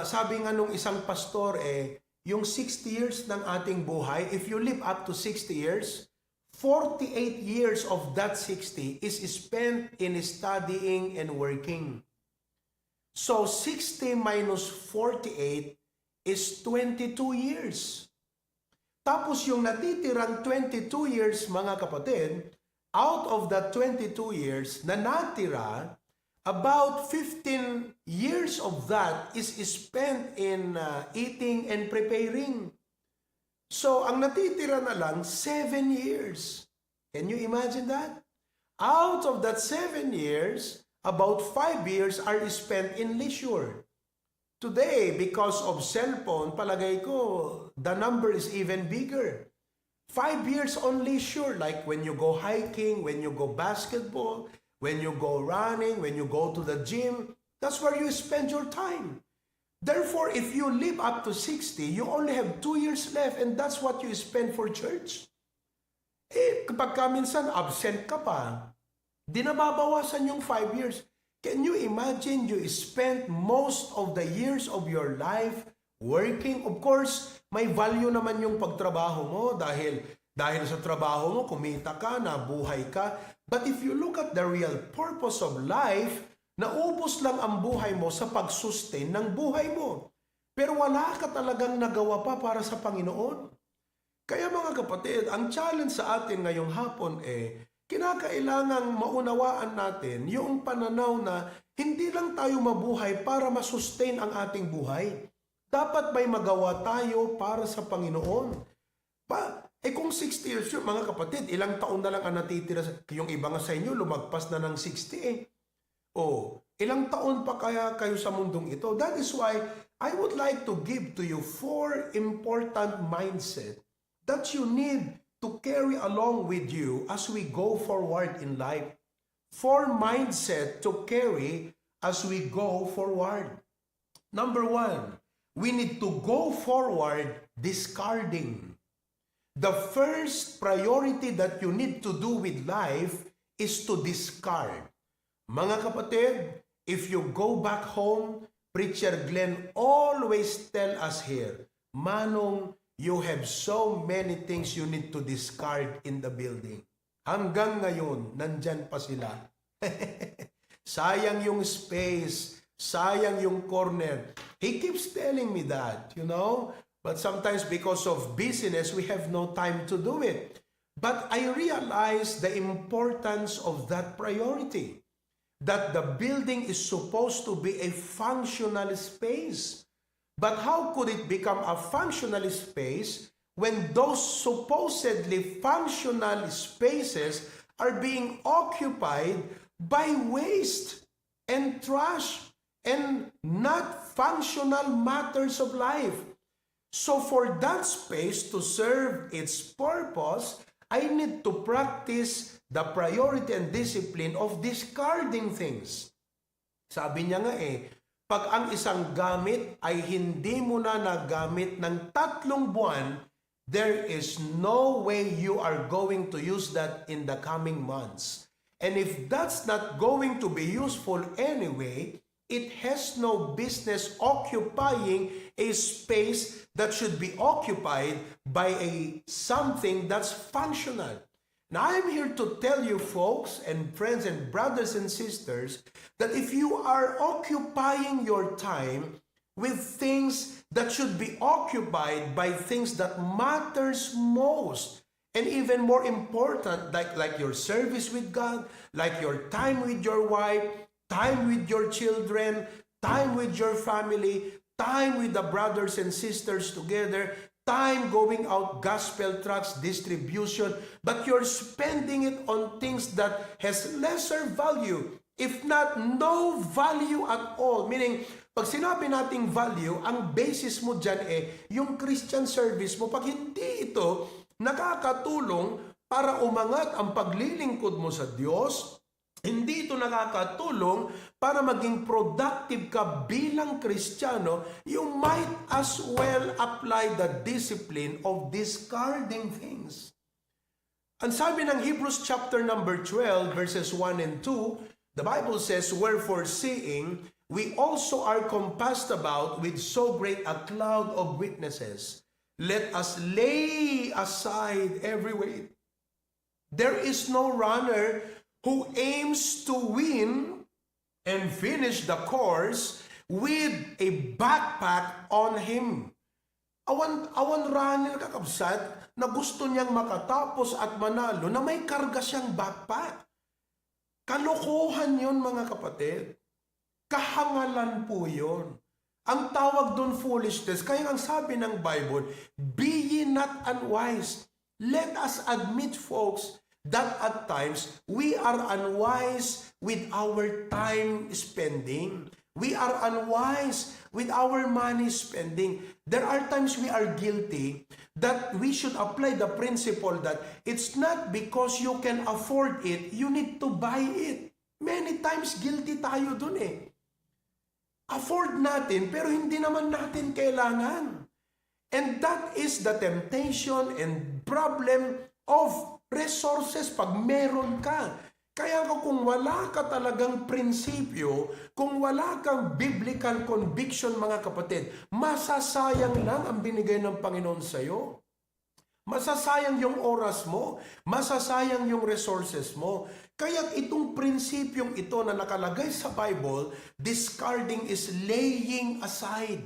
sabi nga nung isang pastor yung 60 years ng ating buhay, if you live up to 60 years, 48 years of that 60 is spent in studying and working. So 60 minus 48 is 22 years. Tapos yung natitirang 22 years, mga kapatid, out of that 22 years na natira, about 15 years of that is spent in eating and preparing. So, ang natitira na lang, 7 years. Can you imagine that? Out of that 7 years, about 5 years are spent in leisure. Today, because of cellphone, palagay ko, the number is even bigger. 5 years on leisure, like when you go hiking, when you go basketball, when you go running, when you go to the gym, that's where you spend your time. Therefore, if you live up to 60, you only have 2 years left and that's what you spend for church. Kapag minsan absent ka pa, di nababawasan yung 5 years. Can you imagine you spent most of the years of your life working? Of course, may value naman yung pagtrabaho mo dahil sa trabaho mo, kumita ka, nabuhay ka. But if you look at the real purpose of life, naubos lang ang buhay mo sa pag-sustain ng buhay mo. Pero wala ka talagang nagawa pa para sa Panginoon. Kaya mga kapatid, ang challenge sa atin ngayong hapon kinakailangang maunawaan natin yung pananaw na hindi lang tayo mabuhay para masustain ang ating buhay. Dapat may magawa tayo para sa Panginoon. Kung 60 years yun, mga kapatid, ilang taon na lang ang natitira. Yung iba nga sa inyo, lumagpas na ng 60 ilang taon pa kaya kayo sa mundong ito? That is why I would like to give to you 4 important mindset that you need to carry along with you as we go forward in life. 4 mindset to carry as we go forward. Number 1, we need to go forward discarding. The first priority that you need to do with life is to discard. Mga kapatid, if you go back home, Preacher Glenn always tell us here, Manong, you have so many things you need to discard in the building. Hanggang ngayon, nandyan pa sila. Sayang yung space, sayang yung corner. He keeps telling me that, But sometimes because of busyness, we have no time to do it. But I realize the importance of that priority. That the building is supposed to be a functional space. But how could it become a functional space when those supposedly functional spaces are being occupied by waste and trash and not functional matters of life? So for that space to serve its purpose, I need to practice the priority and discipline of discarding things. Sabi niya nga pag ang isang gamit ay hindi mo na nagamit ng 3 buwan, there is no way you are going to use that in the coming months. And if that's not going to be useful anyway, it has no business occupying a space that should be occupied by something that's functional. Now, I'm here to tell you folks and friends and brothers and sisters that if you are occupying your time with things that should be occupied by things that matters most, and even more important, like your service with God, like your time with your wife, time with your children, time with your family, time with the brothers and sisters together, time going out gospel tracts, distribution, but you're spending it on things that has lesser value, if not no value at all. Meaning, pag sinabi nating value, ang basis mo dyan yung Christian service mo. Pag hindi ito nakakatulong para umangat ang paglilingkod mo sa Diyos, hindi ito nakakatulong para maging productive ka bilang Kristiyano, you might as well apply the discipline of discarding things. Ang sabi ng Hebrews chapter number 12, verses 1 and 2, The Bible says, wherefore seeing, we also are compassed about with so great a cloud of witnesses. Let us lay aside every weight. There is no runner who aims to win and finish the course with a backpack on him. Awan runner kakabsat na gusto niyang makatapos at manalo na may karga siyang backpack. Kalokohan yon mga kapatid. Kahangalan po yon. Ang tawag doon foolishness. Kaya ang sabi ng Bible, be ye not unwise. Let us admit, folks, that at times we are unwise with our time spending. We are unwise with our money spending. There are times we are guilty that we should apply the principle that it's not because you can afford it, you need to buy it. Many times guilty tayo dun eh. Afford natin pero hindi naman natin kailangan. And that is the temptation and problem of resources pag meron ka. Kaya kung wala ka talagang prinsipyo, kung wala kang biblical conviction mga kapatid, masasayang lang ang binigay ng Panginoon sa iyo. Masasayang yung oras mo, masasayang yung resources mo. Kaya itong prinsipyong ito na nakalagay sa Bible, discarding is laying aside.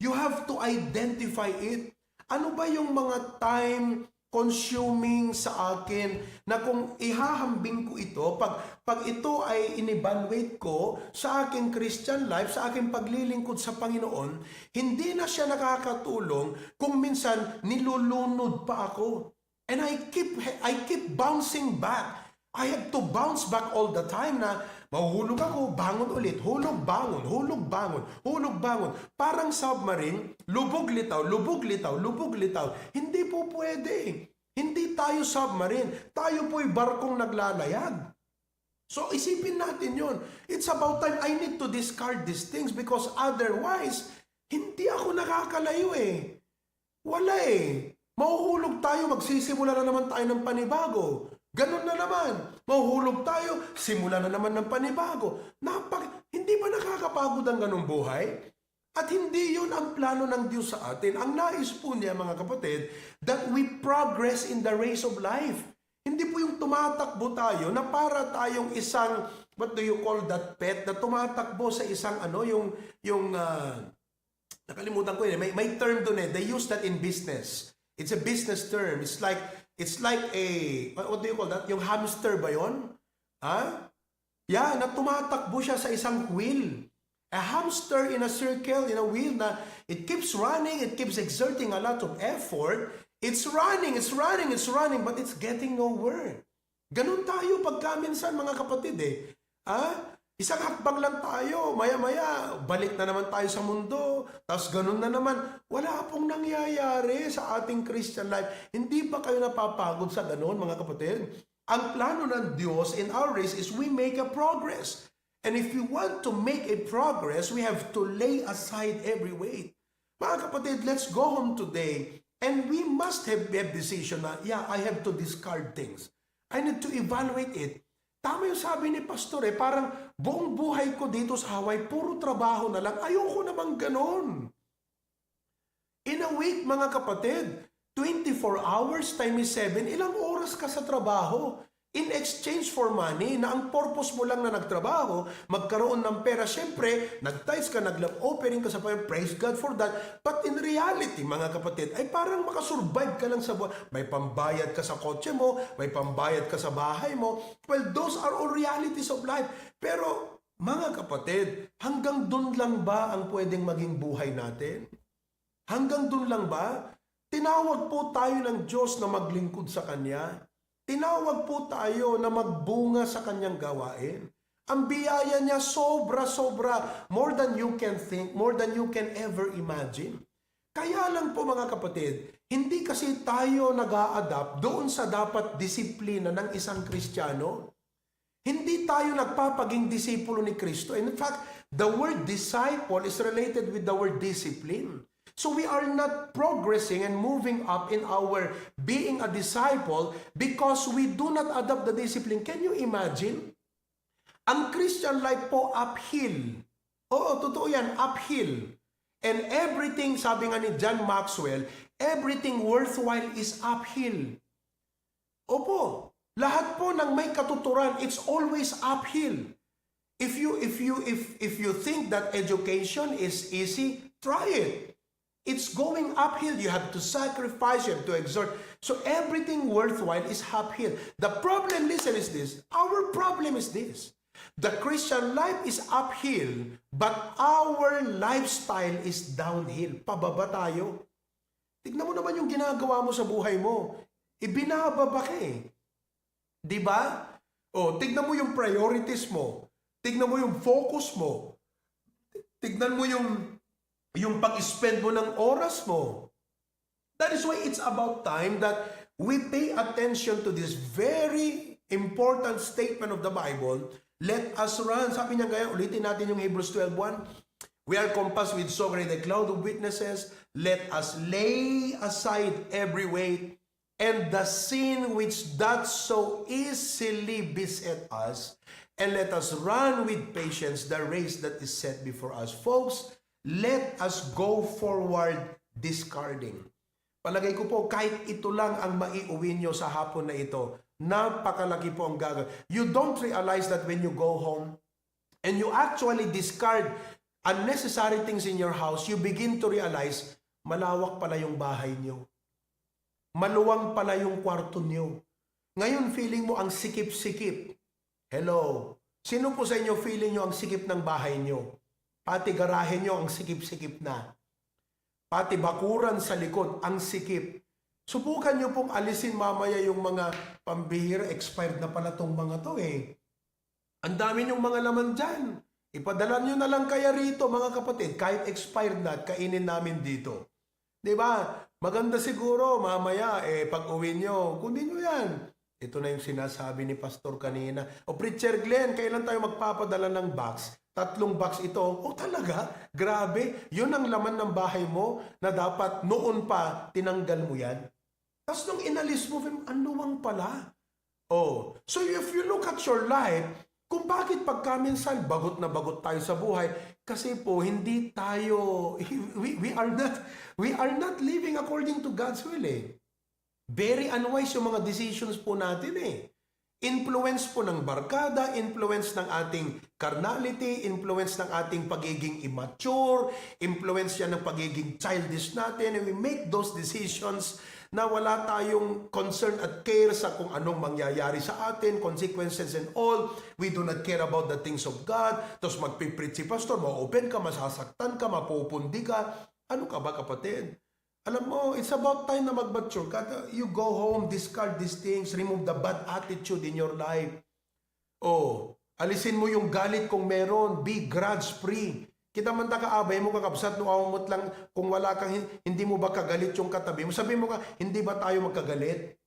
You have to identify it. Ano ba yung mga time consuming sa akin na kung ihahambing ko ito, pag ito ay in-evaluate ko sa aking Christian life, sa aking paglilingkod sa Panginoon, hindi na siya nakakatulong kung minsan nilulunod pa ako. And I keep bouncing back. I have to bounce back all the time na mahuhulog ako, bangon ulit, hulog, bangon, hulog, bangon, hulog, bangon. Parang submarine, lubog, litaw, lubog, litaw, lubog, litaw. Hindi po pwede. Hindi tayo submarine. Tayo po'y barkong naglalayag. So isipin natin yon. It's about time I need to discard these things because otherwise, hindi ako nakakalayo eh. Wala eh. Mahuhulog tayo, magsisimula na naman tayo ng panibago. Ganun na naman. Mahuhulog tayo, simula na naman ng panibago. Hindi ba nakakapagod ang ganung buhay? At hindi yun ang plano ng Diyos sa atin. Ang nais po niya, mga kapatid, that we progress in the race of life. Hindi po yung tumatakbo tayo na para tayong isang, what do you call that pet, na tumatakbo sa isang nakalimutan ko yun, may term doon eh. They use that in business. It's a business term. It's like a, what do you call that? Yung hamster ba yun? Ha? Yeah, na tumatakbo siya sa isang wheel. A hamster in a circle, in a wheel na it keeps running, it keeps exerting a lot of effort. It's running, but it's getting nowhere. Ganun tayo pagka minsan mga kapatid eh. Isang hakbang lang tayo, maya-maya, balik na naman tayo sa mundo, tapos ganun na naman. Wala pong nangyayari sa ating Christian life. Hindi ba kayo napapagod sa ganun mga kapatid? Ang plano ng Diyos in our race is we make a progress. And if we want to make a progress, we have to lay aside every weight. Mga kapatid, let's go home today and we must have decision na, yeah, I have to discard things. I need to evaluate it. Tama yung sabi ni Pastor parang buong buhay ko dito sa Hawaii, puro trabaho na lang. Ayoko namang ganon. In a week, mga kapatid, 24 hours times 7, ilang oras ka sa trabaho? In exchange for money, na ang purpose mo lang na nagtrabaho, magkaroon ng pera, syempre, nag-tithes ka, nag-love offering ka sa Panginoon, praise God for that. But in reality, mga kapatid, ay parang makasurvive ka lang sa buhay. May pambayad ka sa kotse mo, may pambayad ka sa bahay mo. Well, those are all realities of life. Pero, mga kapatid, hanggang dun lang ba ang pwedeng maging buhay natin? Hanggang dun lang ba? Tinawag po tayo ng Diyos na maglingkod sa Kanya. Tinawag po tayo na magbunga sa Kanyang gawain. Ang biyaya niya sobra-sobra, more than you can think, more than you can ever imagine. Kaya lang po mga kapatid, hindi kasi tayo nag-a-adapt doon sa dapat disiplina ng isang Kristiyano. Hindi tayo nagpapaging disipulo ni Kristo. In fact, the word disciple is related with the word discipline. So we are not progressing and moving up in our being a disciple because we do not adopt the discipline. Can you imagine? Ang Christian life po uphill. Oo, totoo yan, uphill. And everything, sabi nga ni John Maxwell, everything worthwhile is uphill. Opo, lahat po ng may katuturan, it's always uphill. If you think that education is easy, try it. It's going uphill. You have to sacrifice, you have to exert. So everything worthwhile is uphill. The problem, listen, is this. Our problem is this. The Christian life is uphill, but our lifestyle is downhill. Pababa tayo. Tignan mo naman yung ginagawa mo sa buhay mo. Ibinababa ka eh. Di ba? O, tignan mo yung priorities mo. Tignan mo yung focus mo. Tignan mo yung pag-spend mo ng oras mo. That is why it's about time that we pay attention to this very important statement of the Bible. Let us run. Sabi niya gaya, ulitin natin yung Hebrews 12:1. We are compassed with so great a cloud of witnesses. Let us lay aside every weight and the sin which doth so easily beset us, and let us run with patience the race that is set before us. Folks, let us go forward discarding. Palagay ko po, kahit ito lang ang maiuwi nyo sa hapon na ito, napakalaki po ang gagawin. You don't realize that when you go home and you actually discard unnecessary things in your house, you begin to realize, malawak pala yung bahay nyo. Maluwang pala yung kwarto nyo. Ngayon, feeling mo ang sikip-sikip. Hello? Sino po sa inyo feeling nyo ang sikip ng bahay nyo? Pati garahe nyo ang sikip-sikip na. Pati bakuran sa likod ang sikip. Subukan nyo pong alisin mamaya yung mga pambihira, expired na pala tong mga to eh. Ang dami nyong mga laman dyan. Ipadala nyo na lang kaya rito mga kapatid, kahit expired na, kainin namin dito. Diba? Maganda siguro mamaya, pag uwi nyo, kunin nyo yan. Ito na yung sinasabi ni Pastor kanina. O Preacher Glenn, kailan tayo magpapadala ng box? 3 box ito. O talaga? Grabe. Yun ang laman ng bahay mo na dapat noon pa tinanggal mo yan. Tapos nung inalis mo, anuwang pala. Oh, so if you look at your life, kung bakit pagkaminsan bagot na bagot tayo sa buhay, kasi po hindi tayo, we are not living according to God's will eh. Very unwise yung mga decisions po natin eh. Influence po ng barkada, influence ng ating carnality, influence ng ating pagiging immature, influence yan ng pagiging childish natin, and we make those decisions na wala tayong concern at care sa kung anong mangyayari sa atin, consequences and all. We do not care about the things of God. Tapos magpipreach si pastor, ma-open ka, masasaktan ka, mapupundi ka. Ano ka ba kapatid? Alam mo, it's about time na mag-mature ka. You go home, discard these things, remove the bad attitude in your life. Oh, alisin mo yung galit kung meron, be grudge-free. Kita man ta kaabay mo kakabsat, no awamot lang kung wala kang, hindi mo ba kagalit yung katabi mo. Sabi mo ka, hindi ba tayo magkagalit?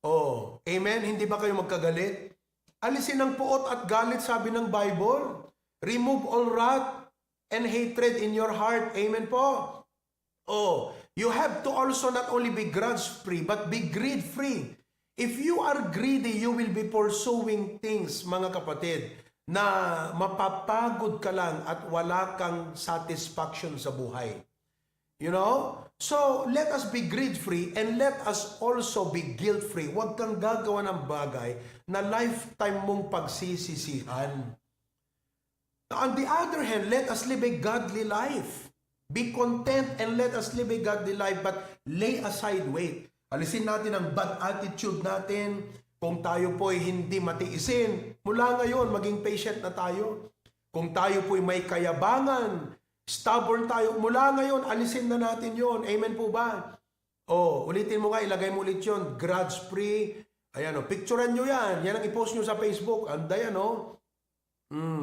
Oh, amen? Hindi ba kayo magkagalit? Alisin ang puot at galit, sabi ng Bible. Remove all wrath and hatred in your heart. Amen po. Oh, you have to also not only be grudge-free, but be greed-free. If you are greedy, you will be pursuing things, mga kapatid, na mapapagod ka lang at wala kang satisfaction sa buhay. You know? So, let us be greed-free and let us also be guilt-free. Huwag kang gagawa ng bagay na lifetime mong pagsisisihan. On the other hand, let us live a godly life. Be content and let us live a godly life, but lay aside weight. Alisin natin ang bad attitude natin. Kung tayo po'y hindi matiisin, mula ngayon, maging patient na tayo. Kung tayo po'y may kayabangan, stubborn tayo, mula ngayon, alisin na natin yon. Amen po ba? Oh, ulitin mo nga, ilagay mo ulit yun. Grudge-free. Ayan o, picturean nyo yan. Yan ang i-post nyo sa Facebook. Anda yan o.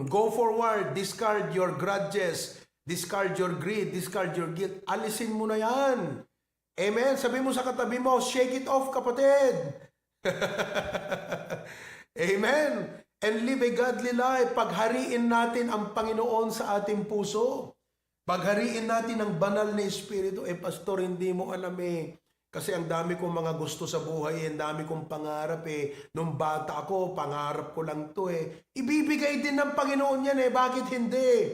Go forward, discard your grudges, discard your greed, discard your guilt. Alisin mo na yan. Amen? Sabi mo sa katabi mo, shake it off, kapatid. Amen? And live a godly life. Paghariin natin ang Panginoon sa ating puso. Paghariin natin ang banal na Espiritu. Pastor, hindi mo alam eh. Kasi ang dami kong mga gusto sa buhay, ang dami kong pangarap eh. Nung bata ako, pangarap ko lang to eh. Ibibigay din ng Panginoon yan eh. Bakit hindi?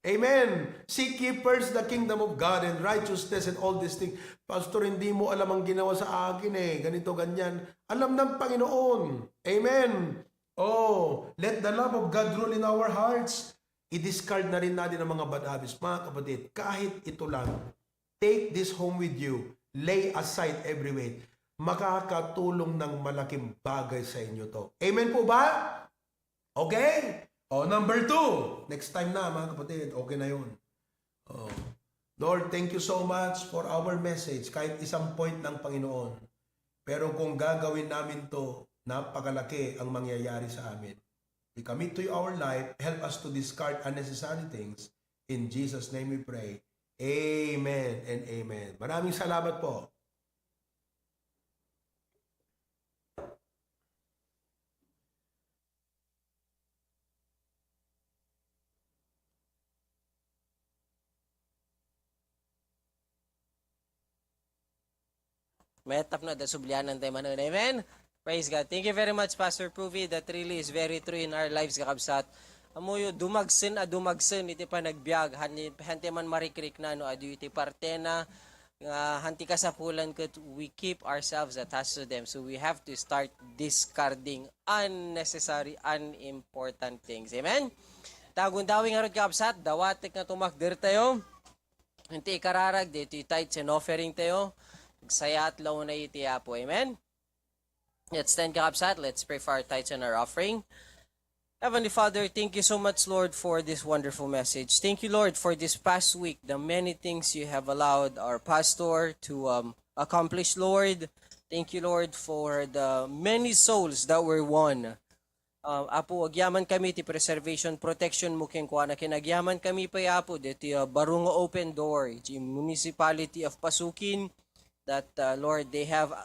Amen. Seek ye first the kingdom of God and righteousness and all these things. Pastor, hindi mo alam ang ginawa sa akin eh. Ganito, ganyan. Alam ng Panginoon. Amen. Oh, let the love of God rule in our hearts. I-discard na rin natin ang mga bad habits. Mga kapatid, kahit ito lang, take this home with you. Lay aside every weight. Makakatulong ng malaking bagay sa inyo to. Amen po ba? Okay? Oh, number 2. Next time na, mga kapatid. Okay na yun. Oh. Lord, thank you so much for our message. Kahit isang point ng Panginoon. Pero kung gagawin namin to, napakalaki ang mangyayari sa amin. We commit to you our life. Help us to discard unnecessary things. In Jesus' name we pray. Amen and amen. Maraming salamat po. Metap na, dasublianan tayo manon. Amen? Praise God. Thank you very much, Pastor Pruvi. That really is very true in our lives, kakabsat. Amuyo, dumagsen, iti pa nagbiag. Hanti man marikrik na, no, adu iti partena. Hanti kasapulan kat we keep ourselves attached to them. So we have to start discarding unnecessary, unimportant things. Amen? Tagun-dawing harot kakabsat, dawatik na tumakdir tayo. Hanti ikararag, dito tithes and offering tayo. Saya at law na iti apo. Amen? Let's stand kakabsat. Let's pray for our tithes and our offering. Heavenly Father, thank you so much, Lord, for this wonderful message. Thank you, Lord, for this past week, the many things you have allowed our pastor to accomplish, Lord. Thank you, Lord, for the many souls that were won. Apo, agyaman kami ti preservation protection mo kengkwa na kinagyaman kami pa apo diti barungo open door, the municipality of Pasukin, that, Lord, they have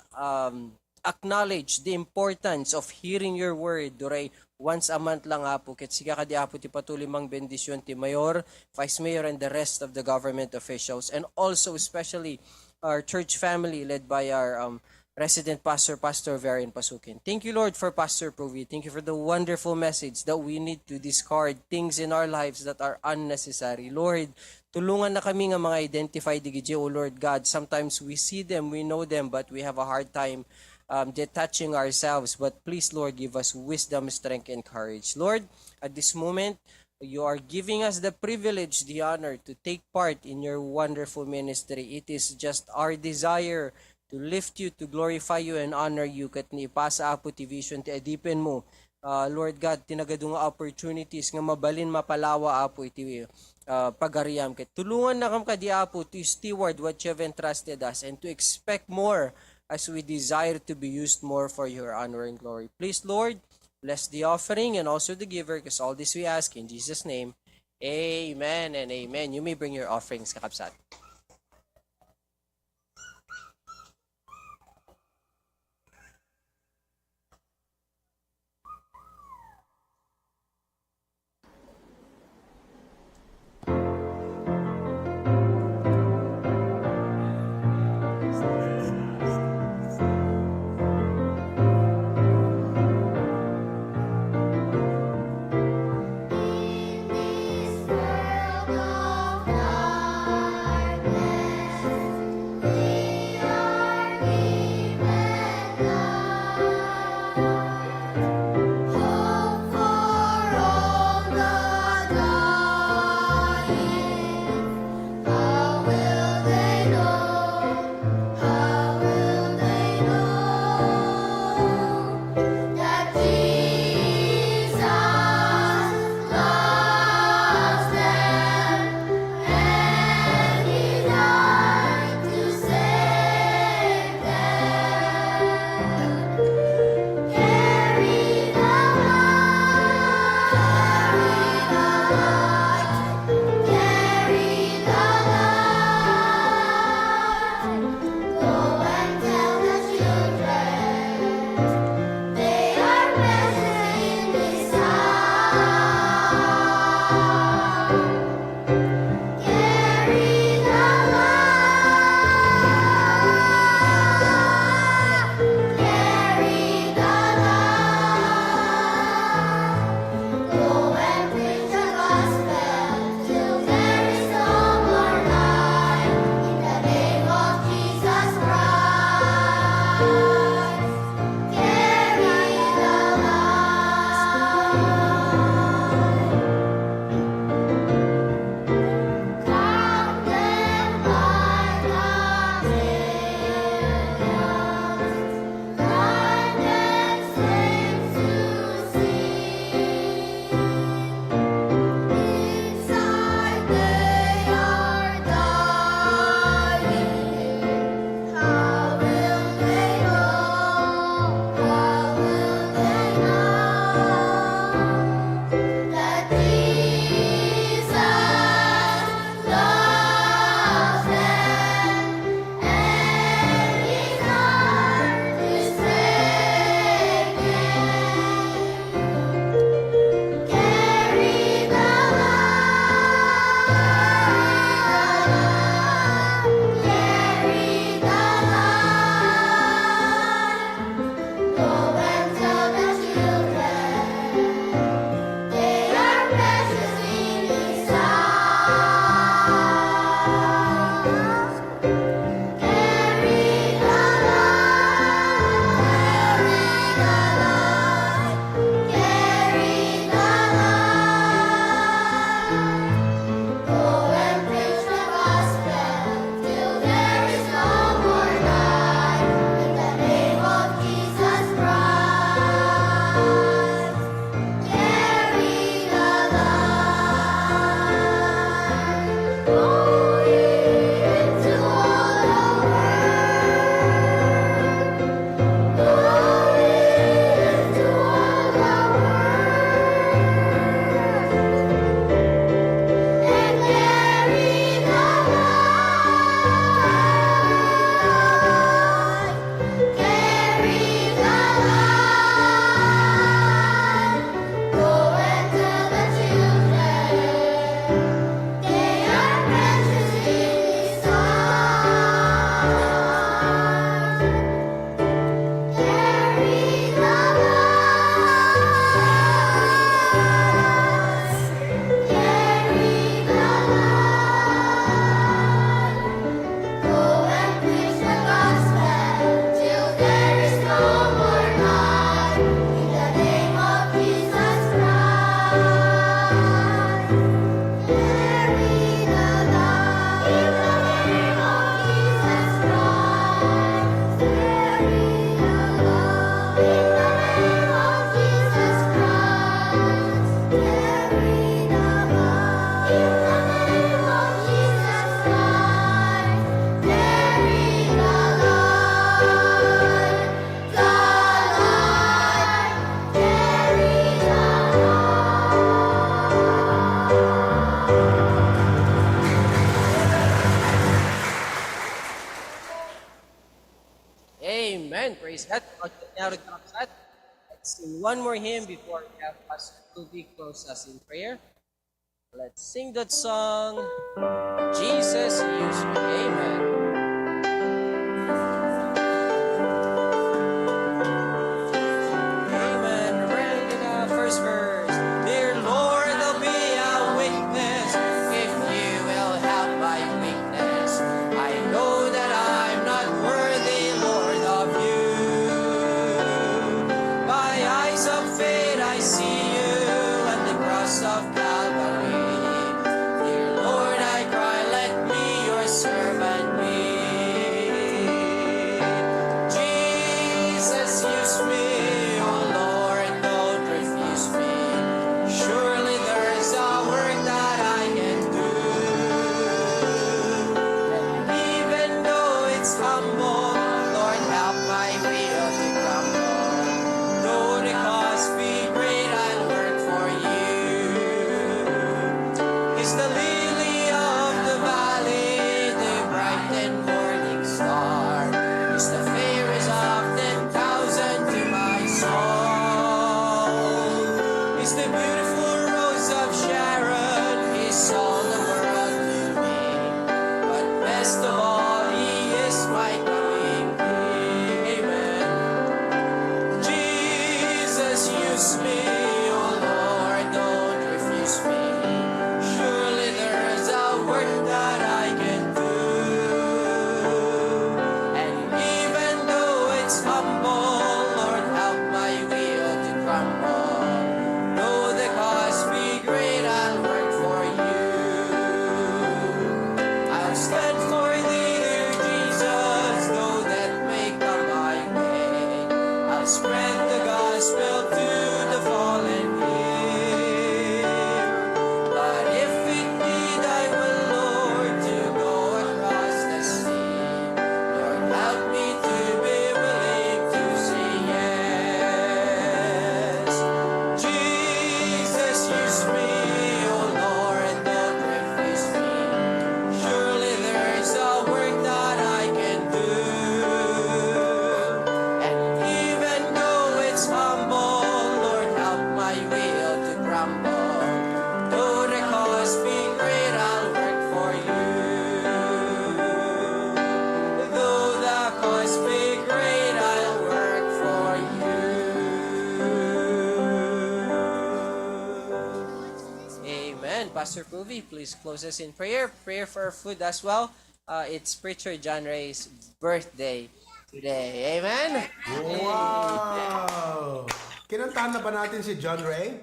acknowledged the importance of hearing your word, duray once a month lang apo, ket siga kadi apo ti patuloy mang bendisyon ti mayor, vice mayor, and the rest of the government officials, and also especially our church family led by our resident pastor, Pastor Varian Pasukin. Thank you, Lord, for Pastor Provi. Thank you for the wonderful message that we need to discard things in our lives that are unnecessary. Lord, tulungan na kami nga mga identify digiti, O Lord God. Sometimes we see them, we know them, but we have a hard time detaching ourselves. But please, Lord, give us wisdom, strength, and courage. Lord, at this moment, you are giving us the privilege, the honor to take part in your wonderful ministry. It is just our desire to lift you, to glorify you, and honor you. Kat ni ipasa apo ti vision ti adipin mo. Lord God, tinagadong opportunities nga mabalin mapalawa apo iti pagariam. Kat tulungan na kam kadi apo to steward what you have entrusted us and to expect more as we desire to be used more for your honor and glory. Please, Lord, bless the offering and also the giver, because all this we ask in Jesus' name. Amen and amen. You may bring your offerings, kakabsat. In this world of darkness, Amen. Praise God. Let's sing one more hymn before we have Pastor Tubi close us in prayer. Let's sing that song, Jesus Use Me. Amen. Amen. Right in the first verse. Dear Lord, I'll be a witness if you will help my weakness. I know that I'm not worthy, Lord, of you. By eyes of faith I see you at the cross of Calvary. Dear Lord, I cry, let me your servant be. Jesus, use me, oh Lord, don't refuse me. Surely there's a work that I can do. And even though it's humble, Lord, help my will to crumble. Though the cost be great, I'll work for you. Is the lily of the valley, the bright and morning star. Is the fairest of 10,000 to my soul. Is the beautiful rose of Sharon, is all the world to me. But best of all, he is my coming King. Amen. Jesus, use me, oh Lord, don't refuse me. Surely there's a work that I can do. And even though it's humble, Lord, help my will to crumble. Though the cost be great, I'll work for you. I'll stand for thee, dear Jesus, though that may come my way. I'll spread the gospel to the fallen here. But if it need, I will, Lord, to go across the sea. Lord, help me to be willing to say yes. Jesus, use me, oh Lord, don't refuse me. Surely there's a work that I can do. And even though it's humble, Lord, help my will to crumble. Though the cost be great, I'll work for you. Though the cost be great, I'll work for you. Amen. Pastor Puvi, please close us in prayer. Prayer for food as well. It's Preacher John Ray's birthday today. Amen. Wow! Kinantahan na ba natin si John Ray?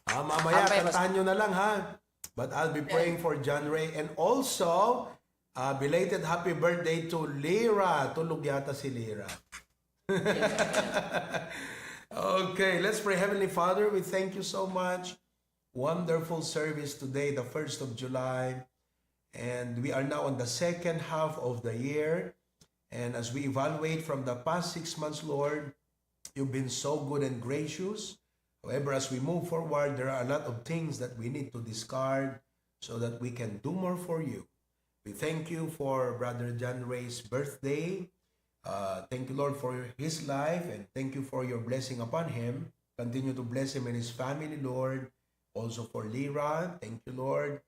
Mamaya, Ampay, kantahan nyo na lang ha. But I'll be praying for John Ray. And also, belated happy birthday to Lira. Tulog yata si Lira. Okay, let's pray. Heavenly Father, we thank you so much. Wonderful service today, the 1st of July. And we are now on the second half of the year. And as we evaluate from the past 6 months, Lord, you've been so good and gracious. However, as we move forward, there are a lot of things that we need to discard so that we can do more for you. We thank you for Brother John Ray's birthday. Thank you, Lord, for his life, and thank you for your blessing upon him. Continue to bless him and his family, Lord. Also for Lira, thank you, Lord,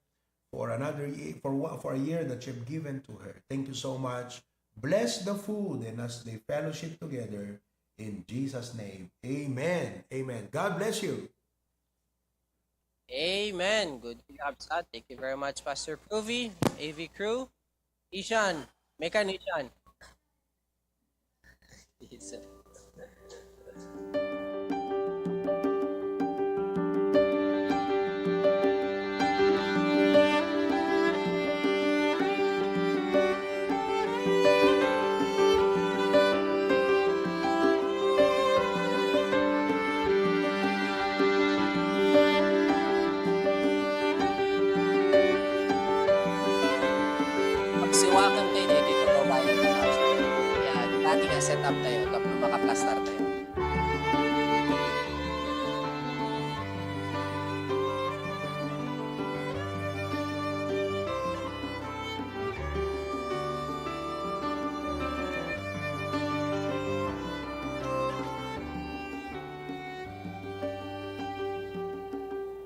for another year, for a year that you've given to her. Thank you so much. Bless the food and as they fellowship together in Jesus' name. Amen. Amen. God bless you. Amen. Good job, sir. Thank you very much, Pastor Puvi, AV crew. Ishan, Mekan Ishan. Pagsiwakan kayo dito, babae. Kaya dati nga set up tayo, tapos makaplastar tayo.